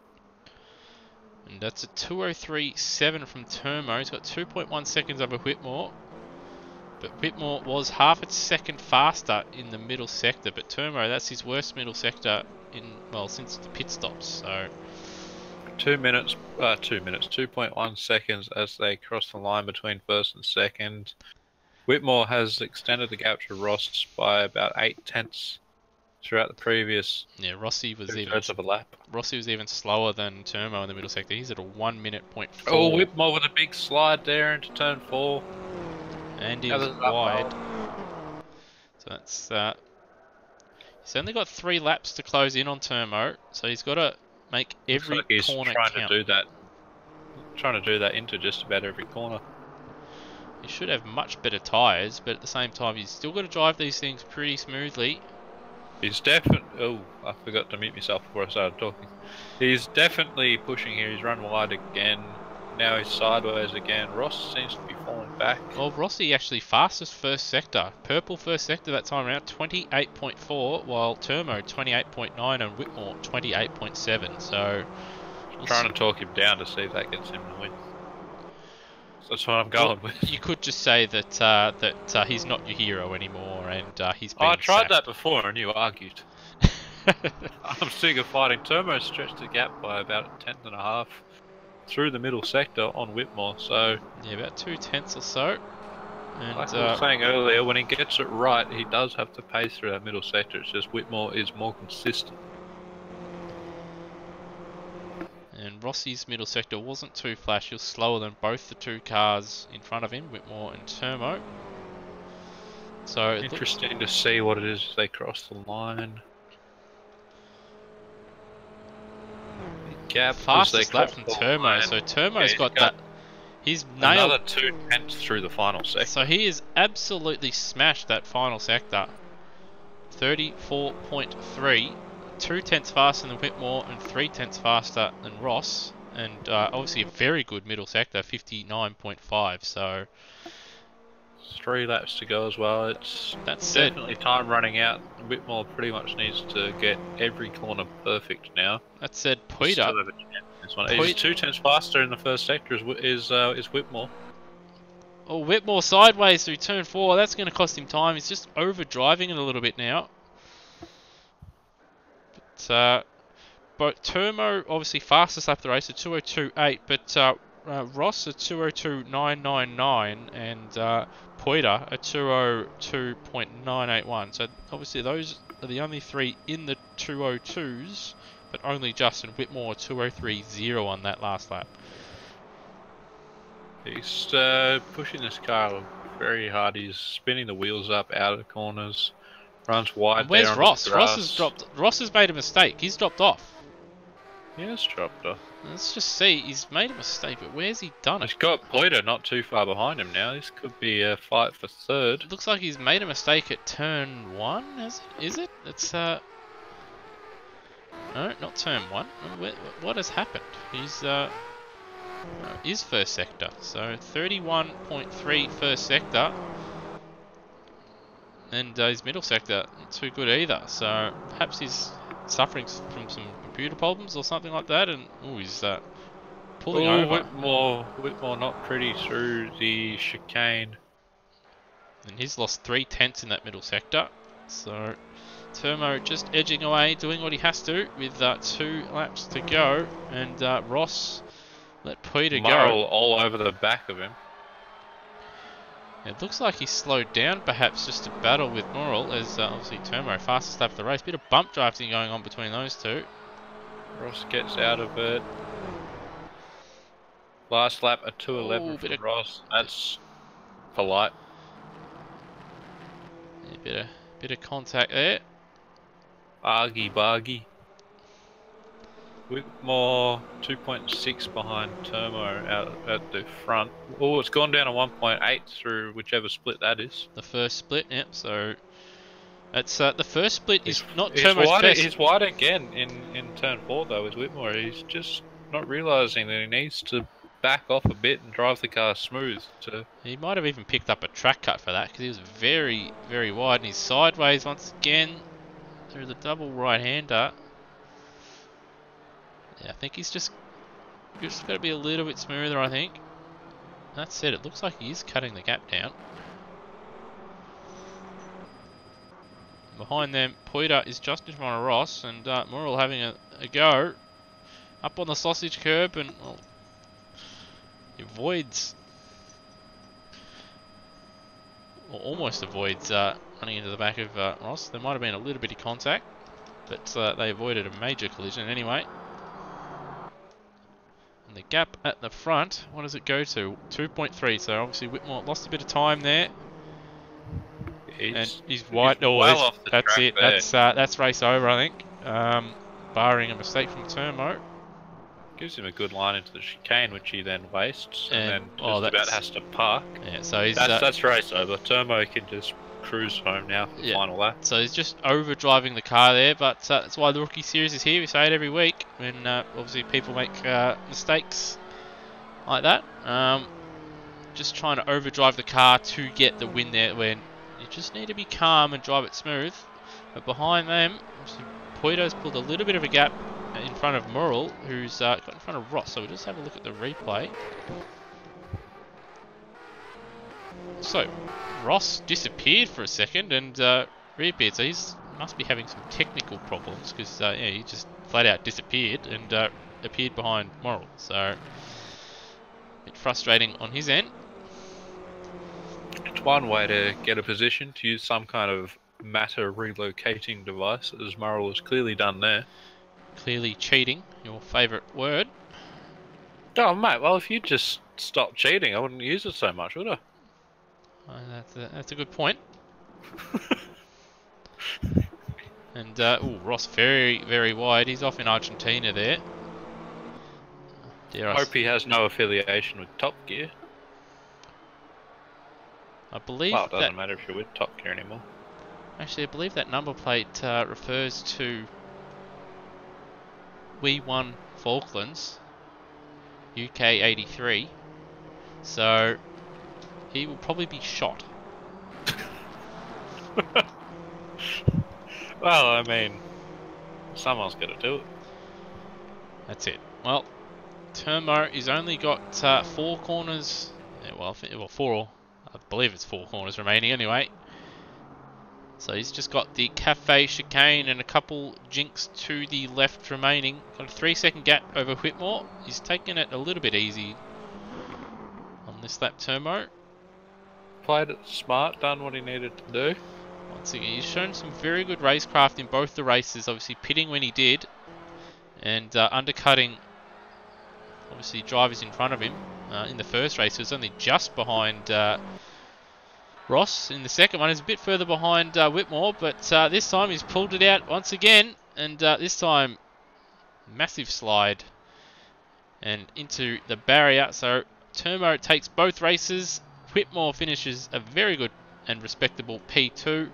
And that's a 2:03.7 from Turmo. He's got 2.1 seconds over Whitmore. But Whitmore was half a second faster in the middle sector. But Turmo, that's his worst middle sector since the pit stops. So 2.1 seconds as they cross the line between first and second. Whitmore has extended the gap to Ross by about 8 tenths throughout the previous. Yeah, Rossi was even of a lap. Rossi was even slower than Turmo in the middle sector. He's at a 1 minute point 4. Oh, Whitmore with a big slide there into turn 4. And he's wide. So that's he's only got 3 laps to close in on Turmo, so he's got to make every corner count. Trying to do that into just about every corner. He should have much better tyres, but at the same time, he's still got to drive these things pretty smoothly. He's definitely... Oh, I forgot to mute myself before I started talking. He's definitely pushing here. He's run wide again. Now he's sideways again. Ross seems to be falling back. Well, Rossi actually fastest first sector. Purple first sector that time around, 28.4, while Turmo 28.9 and Whitmore 28.7. So... trying to talk him down to see if that gets him to win. That's what I'm going with. You could just say that he's not your hero anymore, and he's been I tried sacked. that before, and you argued. I'm sick of fighting. Turmo stretched the gap by about a tenth and a half through the middle sector on Whitmore. So yeah, about 2 tenths or so. And, like I was saying earlier, when he gets it right, he does have to pace through that middle sector. It's just Whitmore is more consistent. And Rossi's middle sector wasn't too flash. He was slower than both the two cars in front of him, Whitmore and Turmo. So interesting to see what it is as they cross the line. The gap fastest lap from Turmo. So Turmo's got that. He's nailed another 2 tenths through the final sector. So he has absolutely smashed that final sector. 34.3. 2 tenths faster than Whitmore and 3 tenths faster than Ross, and obviously a very good middle sector, 59.5. So 3 laps to go as well. It's definitely time running out. Whitmore pretty much needs to get every corner perfect now. That said, Puito. He's 2 tenths faster in the first sector is Whitmore. Oh, Whitmore sideways through turn 4. That's going to cost him time. He's just overdriving it a little bit now. But Turmo obviously fastest lap of the race at 2:02.8, but Ross at 2:02.999 and Puita at 2:02.981. So obviously those are the only 3 in the 2:02s, but only Justin Whitmore 2:03.0 on that last lap. He's pushing this car very hard. He's spinning the wheels up out of the corners. Runs wide. And where's Ross? Ross has made a mistake. He's dropped off. He has dropped off. Let's just see. He's made a mistake, but where's he done He's it? got Poiter not too far behind him now. This could be a fight for third. It looks like he's made a mistake at turn 1. Is it? It's no, not turn 1. What has happened? He's is first sector. So 31.3 first sector, and his middle sector not too good either. So perhaps he's suffering from some computer problems or something like that, and he's pulling over. Whitmore not pretty through the chicane. And he's lost 3/10 in that middle sector. So Termo just edging away, doing what he has to with 2 laps to go, and Ross let Peter Murrell go. all over the back of him. It looks like he slowed down, perhaps just to battle with Morrill, as obviously Termo fastest lap of the race. Bit of bump drafting going on between those two. Ross gets out of it. Last lap at 2:11 for Ross. That's polite. Yeah, bit of contact there. Argy bargy. Whitmore 2.6 behind Termo out at the front. Oh, it's gone down to 1.8 through whichever split that is. The first split, yep. So that's the first split is not Termo's best. He's wide again in turn 4 though with Whitmore. He's just not realising that he needs to back off a bit and drive the car smooth. He might have even picked up a track cut for that, because he was very, very wide, and he's sideways once again through the double right-hander. Yeah, I think he's just got to be a little bit smoother, I think. That said, it looks like he is cutting the gap down. Behind them, Poiter is just in front of Ross, and Morrill having a go up on the sausage curb, and well, he avoids, or almost avoids, running into the back of Ross. There might have been a little bit of contact, but they avoided a major collision anyway. And the gap at the front, what does it go to? 2.3, so obviously Whitmore lost a bit of time there. He's wide. Well off the that's track it. there. That's race over, I think. Barring a mistake from Termo. Gives him a good line into the chicane, which he then wastes, and then oh, just about has to park. Yeah, so he's that's race over. Termo can just cruise home now for the final lap. So he's just over driving the car there, but that's why the rookie series is here. We say it every week when obviously people make mistakes like that. Just trying to overdrive the car to get the win there, when you just need to be calm and drive it smooth. But behind them, obviously Poiter's pulled a little bit of a gap in front of Morrill, who's got in front of Ross. So we'll just have a look at the replay. So Ross disappeared for a second and reappeared. So he must be having some technical problems, because yeah, he just flat out disappeared and appeared behind Morrill. So a bit frustrating on his end. It's one way to get a position, to use some kind of matter relocating device, as Morrill has clearly done there. Clearly cheating, your favourite word. Oh mate, well if you just stopped cheating, I wouldn't use it so much, would I? That's a good point. And Ross very, very wide. He's off in Argentina there. I hope he has no affiliation with Top Gear. I believe well, it doesn't matter if you're with Top Gear anymore. Actually, I believe that number plate refers to We Won Falklands, UK 83. So he will probably be shot. Well, I mean, someone's got to do it. That's it. Well, Termo has only got 4 corners. Yeah, well, 4. I believe it's 4 corners remaining anyway. So he's just got the Cafe chicane and a couple jinks to the left remaining. Got a 3-second gap over Whitmore. He's taken it a little bit easy on this lap, Termo. Played it smart, done what he needed to do. Once again, he's shown some very good racecraft in both the races. Obviously pitting when he did, and undercutting obviously drivers in front of him. In the first race, he was only just behind Ross. In the second one, he's a bit further behind Whitmore, but this time he's pulled it out once again, and this time massive slide and into the barrier. So Turmo takes both races. Whitmore finishes a very good and respectable P2.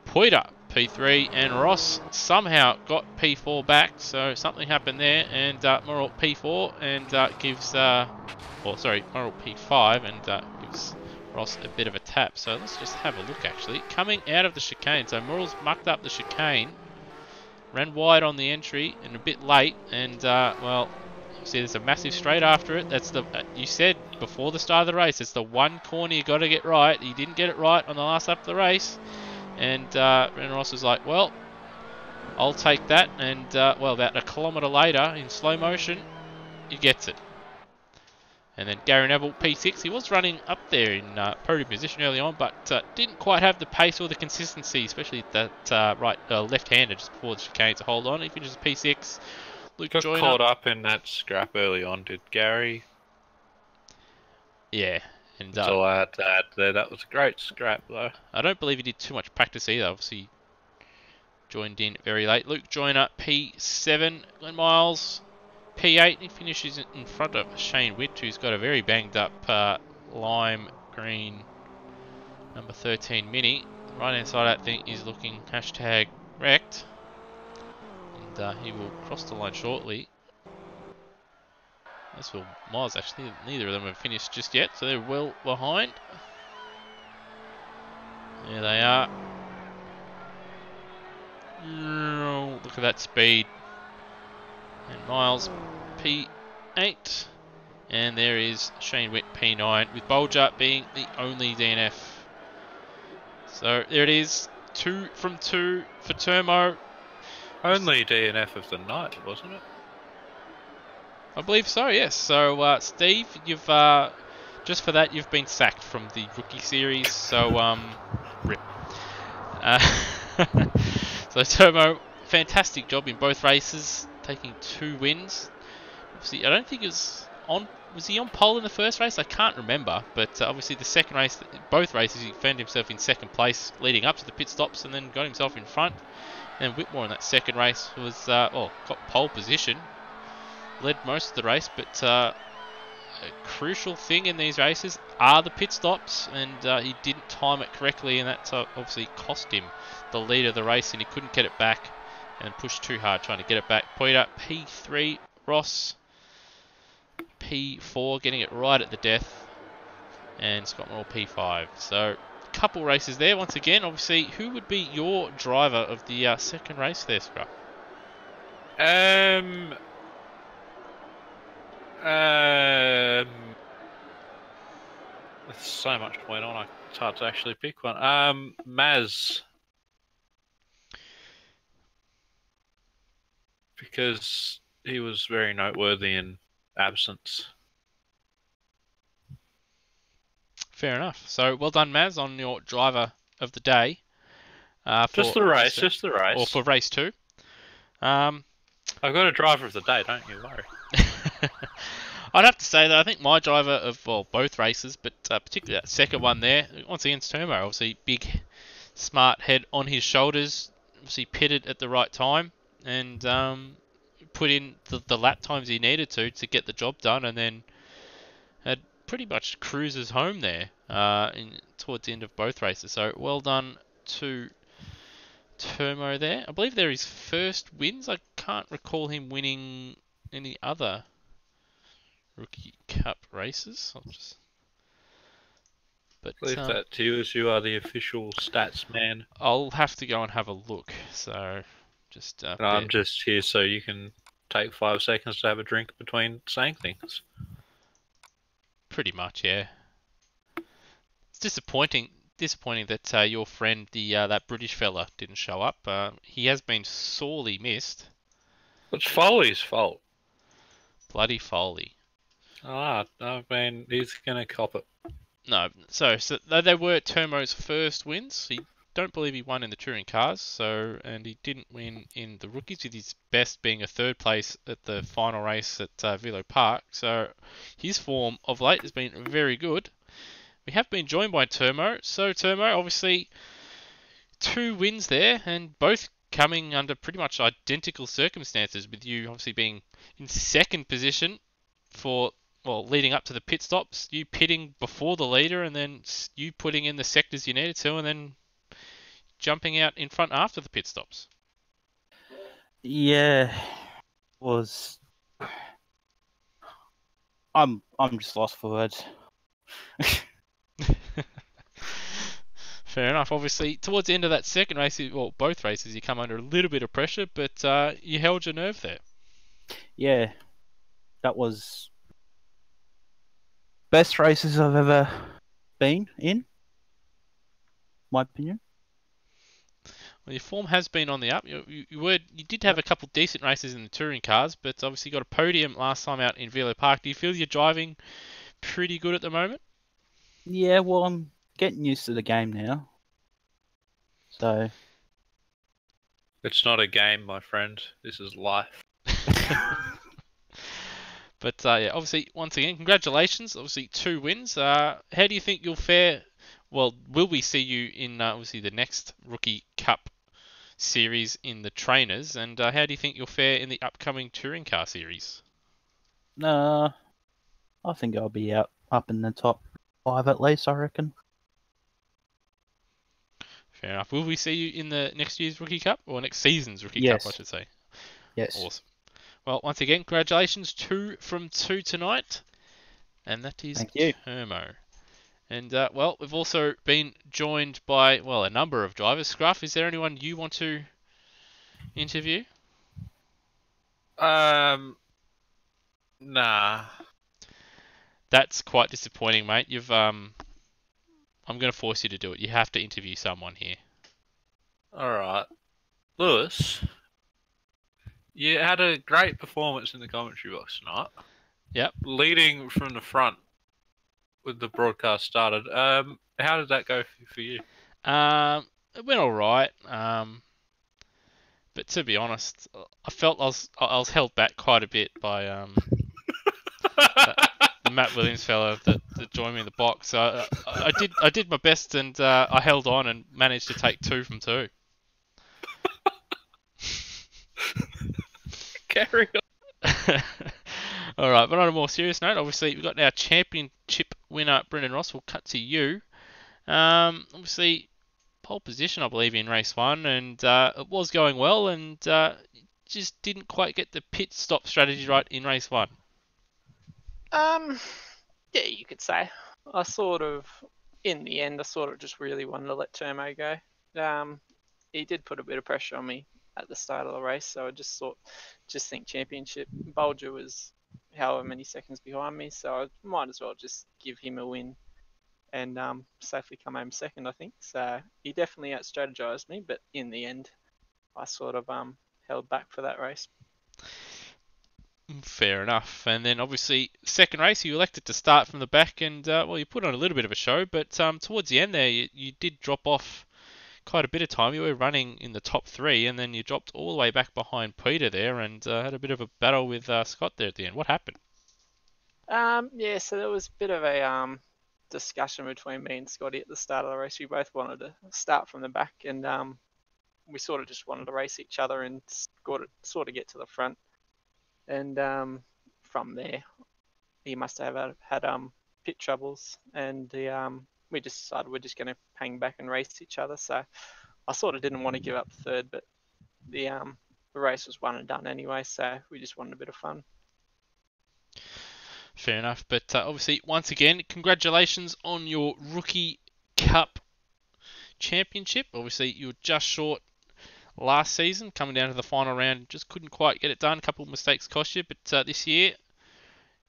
Poiter P3, and Ross somehow got P4 back, so something happened there, and Morrill P4 and gives, Morrill P5 and gives Ross a bit of a tap. So let's just have a look actually. Coming out of the chicane, so Morrill's mucked up the chicane, ran wide on the entry and a bit late, and well, you see there's a massive straight after it. That's the, you said before the start of the race, it's the one corner you got to get right. He didn't get it right on the last lap of the race. And Ross was like, well, I'll take that. And, well, about a kilometre later, in slow motion, he gets it. And then Gary Neville, P6, he was running up there in podium position early on, but didn't quite have the pace or the consistency, especially at that left-hander just before the chicane to hold on. He finishes P6. Luke Got Joyner caught up in that scrap early on, did Gary? Yeah. And, that's all I had to add there. That was a great scrap, though. I don't believe he did too much practice either. Obviously, joined in very late. Luke Joyner, P7. Glenn Miles, P8. He finishes in front of Shane Witt, who's got a very banged up lime green number 13 Mini. The right hand side of that thing is looking hashtag wrecked. And he will cross the line shortly. As will Miles, actually. Neither of them have finished just yet, so they're well behind. There they are. Look at that speed. And Miles, P8. And there is Shane Witt, P9, with Bolger being the only DNF. So there it is. 2 from 2 for Turmo. Only DNF of the night, wasn't it? I believe so, yes. So, Steve, you've just for that, you've been sacked from the rookie series. So, rip. So, Turmo, fantastic job in both races, taking 2 wins. Obviously, I don't think it was on. Was he on pole in the first race? I can't remember. But obviously, the second race, both races, he found himself in second place, leading up to the pit stops, and then got himself in front. And Whitmore in that second race was, got pole position. Led most of the race, but a crucial thing in these races are the pit stops, and he didn't time it correctly, and that obviously cost him the lead of the race, and he couldn't get it back and pushed too hard trying to get it back. Poiter, P3, Ross, P4, getting it right at the death, and Scott Morrill, P5. So, a couple races there. Once again, obviously, who would be your driver of the second race there, Scruff? There's so much going on, it's hard to actually pick one. Maz. Because he was very noteworthy in absence. Fair enough. So, well done, Maz, on your driver of the day. Just the race. Or for race 2. I've got a driver of the day, don't you worry. I'd have to say that I think my driver of, well, both races, but particularly that second one there, once again, it's Turmo. Obviously, big, smart head on his shoulders. Obviously, pitted at the right time and put in the lap times he needed to get the job done, and then had pretty much cruises home there towards the end of both races. So, well done to Turmo there. I believe they're his first wins. I can't recall him winning any other Rookie Cup races. But leave that to you, as you are the official stats man. I'll have to go and have a look. So, just. I'm just here so you can take 5 seconds to have a drink between saying things. Pretty much, yeah. It's disappointing that your friend, that British fella, didn't show up. He has been sorely missed. It's Foley's fault. Bloody Foley. I mean, he's going to cop it. No, so they were Turmo's first wins. He don't believe he won in the touring cars, and he didn't win in the rookies, with his best being a third place at the final race at Velo Park. So his form of late has been very good. We have been joined by Turmo. So Turmo, obviously 2 wins there, and both coming under pretty much identical circumstances, with you obviously being in second position for, well, leading up to the pit stops, you pitting before the leader, and then you putting in the sectors you needed to, and then jumping out in front after the pit stops. Yeah, was. I'm just lost for words. Fair enough. Obviously, towards the end of that second race, well, both races, you come under a little bit of pressure, but you held your nerve there. Yeah, that was best races I've ever been in. My opinion. Well, your form has been on the up. You did have a couple decent races in the touring cars, but obviously got a podium last time out in Velo Park. Do you feel you're driving pretty good at the moment? Yeah, well, I'm getting used to the game now. So. It's not a game, my friend. This is life. But yeah, obviously, once again, congratulations. Obviously, 2 wins. How do you think you'll fare? Well, will we see you in obviously the next Rookie Cup series in the trainers? And how do you think you'll fare in the upcoming touring car series? I think I'll be up in the top 5 at least, I reckon. Fair enough. Will we see you in the next year's Rookie Cup, or next season's Rookie Yes. Cup, I should say? Yes. Awesome. Well, once again, congratulations, 2 from 2 tonight, and that is Thank you. Termo. And well, we've also been joined by, well, a number of drivers. Scruff, is there anyone you want to interview? Nah. That's quite disappointing, mate. I'm going to force you to do it. You have to interview someone here. Alright. Lewis, you had a great performance in the commentary box tonight. Yep. Leading from the front with the broadcast started. How did that go for you? It went all right. But to be honest, I felt I was held back quite a bit by the Matt Williams fellow that joined me in the box. So I did my best, and I held on and managed to take 2 from 2. Carry on. All right, but on a more serious note, obviously we've got our championship winner Brendan Ross. We'll cut to you. Obviously pole position, I believe, in race 1, and it was going well, and just didn't quite get the pit stop strategy right in race 1. Yeah, you could say. In the end, I sort of just really wanted to let Termo go. He did put a bit of pressure on me at the start of the race, so I just think championship. Bolger was however many seconds behind me, so I might as well just give him a win and safely come home second, I think. So he definitely out-strategized me, but in the end, I sort of held back for that race. Fair enough. And then obviously second race, you elected to start from the back, and well, you put on a little bit of a show, but towards the end there, you did drop off quite a bit of time. You were running in the top 3, and then you dropped all the way back behind Peter there, and had a bit of a battle with Scott there at the end. What happened? Yeah, so there was a bit of a discussion between me and Scotty at the start of the race. We both wanted to start from the back, and we sort of just wanted to race each other and sort of get to the front. And from there, he must have had pit troubles, and we just decided we're just going to hang back and race each other. So I sort of didn't want to give up third, but the race was one and done anyway, so we just wanted a bit of fun. Fair enough. But obviously, once again, congratulations on your Rookie Cup championship. Obviously, you were just short last season, coming down to the final round, just couldn't quite get it done. A couple of mistakes cost you, but this year,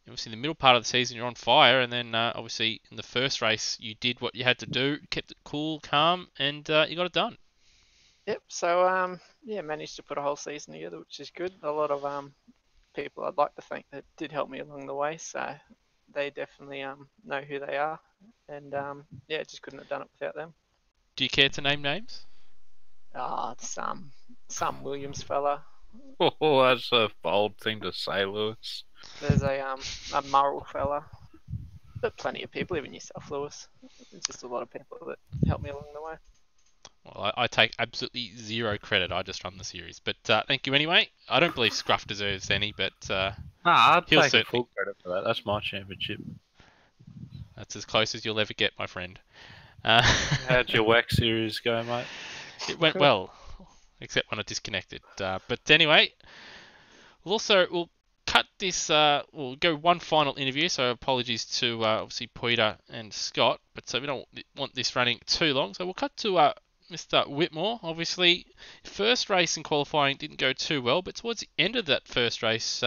obviously in the middle part of the season, you're on fire, and then obviously in the first race, you did what you had to do, kept it cool, calm, and you got it done. Yep. So yeah, managed to put a whole season together, which is good. A lot of people I'd like to thank that did help me along the way, so they definitely know who they are, and yeah, just couldn't have done it without them. Do you care to name names? Some Williams fella. Oh, that's a bold thing to say, Lewis. There's a Murrell fella. But plenty of people, even yourself, Lewis. It's just a lot of people that helped me along the way. Well, I take absolutely zero credit. I just run the series. But thank you anyway. I don't believe Scruff deserves any, but Nah, I'd he'll take certainly. full credit for that. That's my championship. That's as close as you'll ever get, my friend. How'd your wax series go, mate? It went well, except when I disconnected. But anyway, we'll cut this. We'll go one final interview. So apologies to obviously Peter and Scott, but so we don't want this running too long. So we'll cut to Mr. Whitmore. Obviously, first race in qualifying didn't go too well, but towards the end of that first race,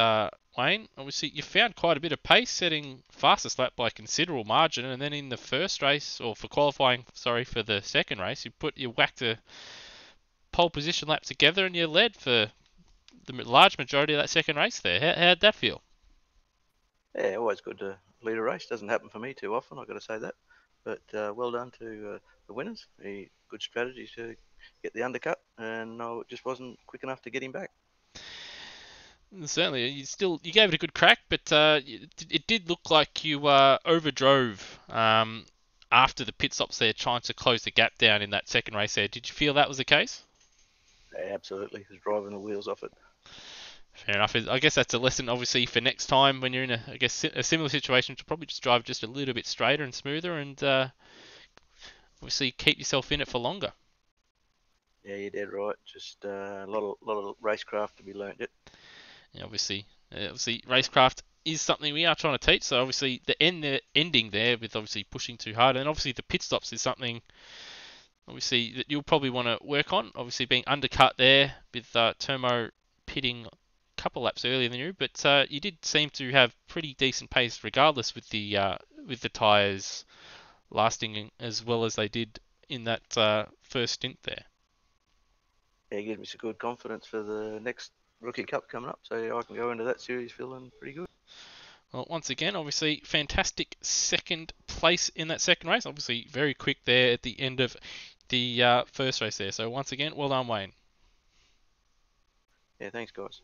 Wayne, obviously you found quite a bit of pace, setting fastest lap by a considerable margin, and then in the first race, or for qualifying, sorry, for the second race, you whacked a pole position lap together and you led for the large majority of that second race there. How'd that feel? Yeah, always good to lead a race. Doesn't happen for me too often, I've got to say that. But well done to the winners. Good strategy to get the undercut, and no, it just wasn't quick enough to get him back. Certainly, you gave it a good crack, but it did look like you overdrove after the pit stops there, trying to close the gap down in that second race there. Did you feel that was the case? Yeah, absolutely. He was driving the wheels off it. Fair enough. I guess that's a lesson, obviously, for next time when you're in a similar situation, to probably just drive just a little bit straighter and smoother, and obviously keep yourself in it for longer. Yeah, you're dead right. Just a lot of racecraft to be learnt yet. Yeah, obviously, racecraft is something we are trying to teach. So obviously, the ending there with obviously pushing too hard, and obviously the pit stops is something obviously that you'll probably want to work on. Obviously, being undercut there with Termo pitting a couple laps earlier than you, but you did seem to have pretty decent pace regardless with the tyres lasting as well as they did in that first stint there. Yeah, it gives me some good confidence for the next Rookie Cup coming up, so I can go into that series feeling pretty good. Well, once again, obviously, fantastic second place in that second race. Obviously, very quick there at the end of the first race there. So once again, well done, Wayne. Yeah, thanks, guys.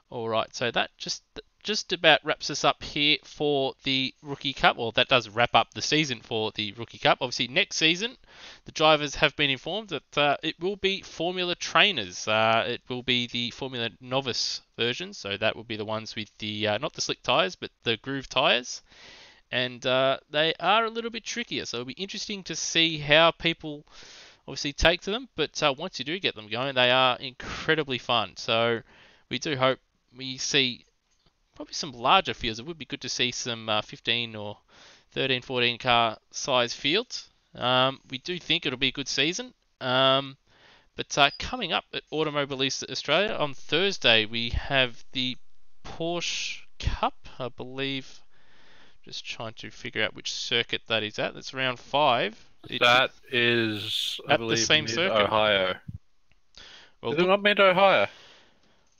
All right, so that just about wraps us up here for the Rookie Cup. Well, that does wrap up the season for the Rookie Cup. Obviously, next season, the drivers have been informed that it will be Formula Trainers. It will be the Formula Novice version, so that will be the ones with the not the slick tyres, but the groove tyres. And they are a little bit trickier, so it'll be interesting to see how people obviously take to them. But once you do get them going, they are incredibly fun. So we do hope we see probably some larger fields. It would be good to see some 15 or 13, 14 car size fields. We do think it'll be a good season. But coming up at Automobilista Australia on Thursday, we have the Porsche Cup, I believe. Just trying to figure out which circuit that is at. That's round 5. That is, I at believe, the same mid circuit. Ohio. Well, Is it not mid Ohio?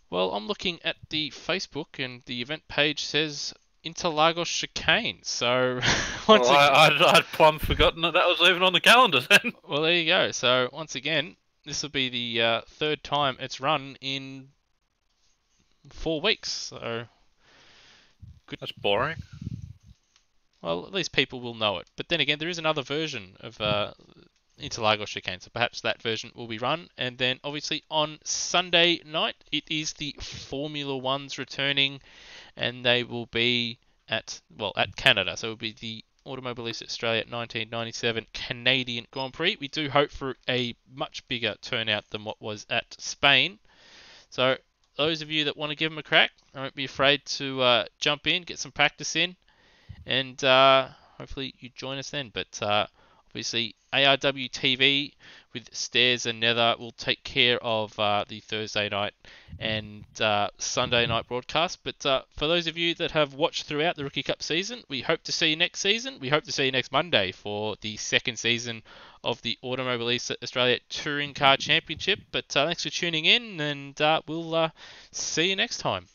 Well, I'm looking at the Facebook, and the event page says Interlagos chicane. So once again, I'd plumb forgotten that was even on the calendar then. Well, there you go. So once again, this will be the third time it's run in 4 weeks. So good. That's boring. Well, at least people will know it. But then again, there is another version of Interlagos chicane, so perhaps that version will be run. And then obviously on Sunday night, it is the Formula Ones returning, and they will be at Canada. So it will be the Automobilista Australia 1997 Canadian Grand Prix. We do hope for a much bigger turnout than what was at Spain. So those of you that want to give them a crack, don't be afraid to jump in, get some practice in, and hopefully you join us then. But obviously ARW TV with Stairs and Nether will take care of the Thursday night and Sunday night broadcast. But for those of you that have watched throughout the Rookie Cup season, we hope to see you next season. We hope to see you next Monday for the second season of the Automobilista Australia Touring Car Championship. But thanks for tuning in, and we'll see you next time.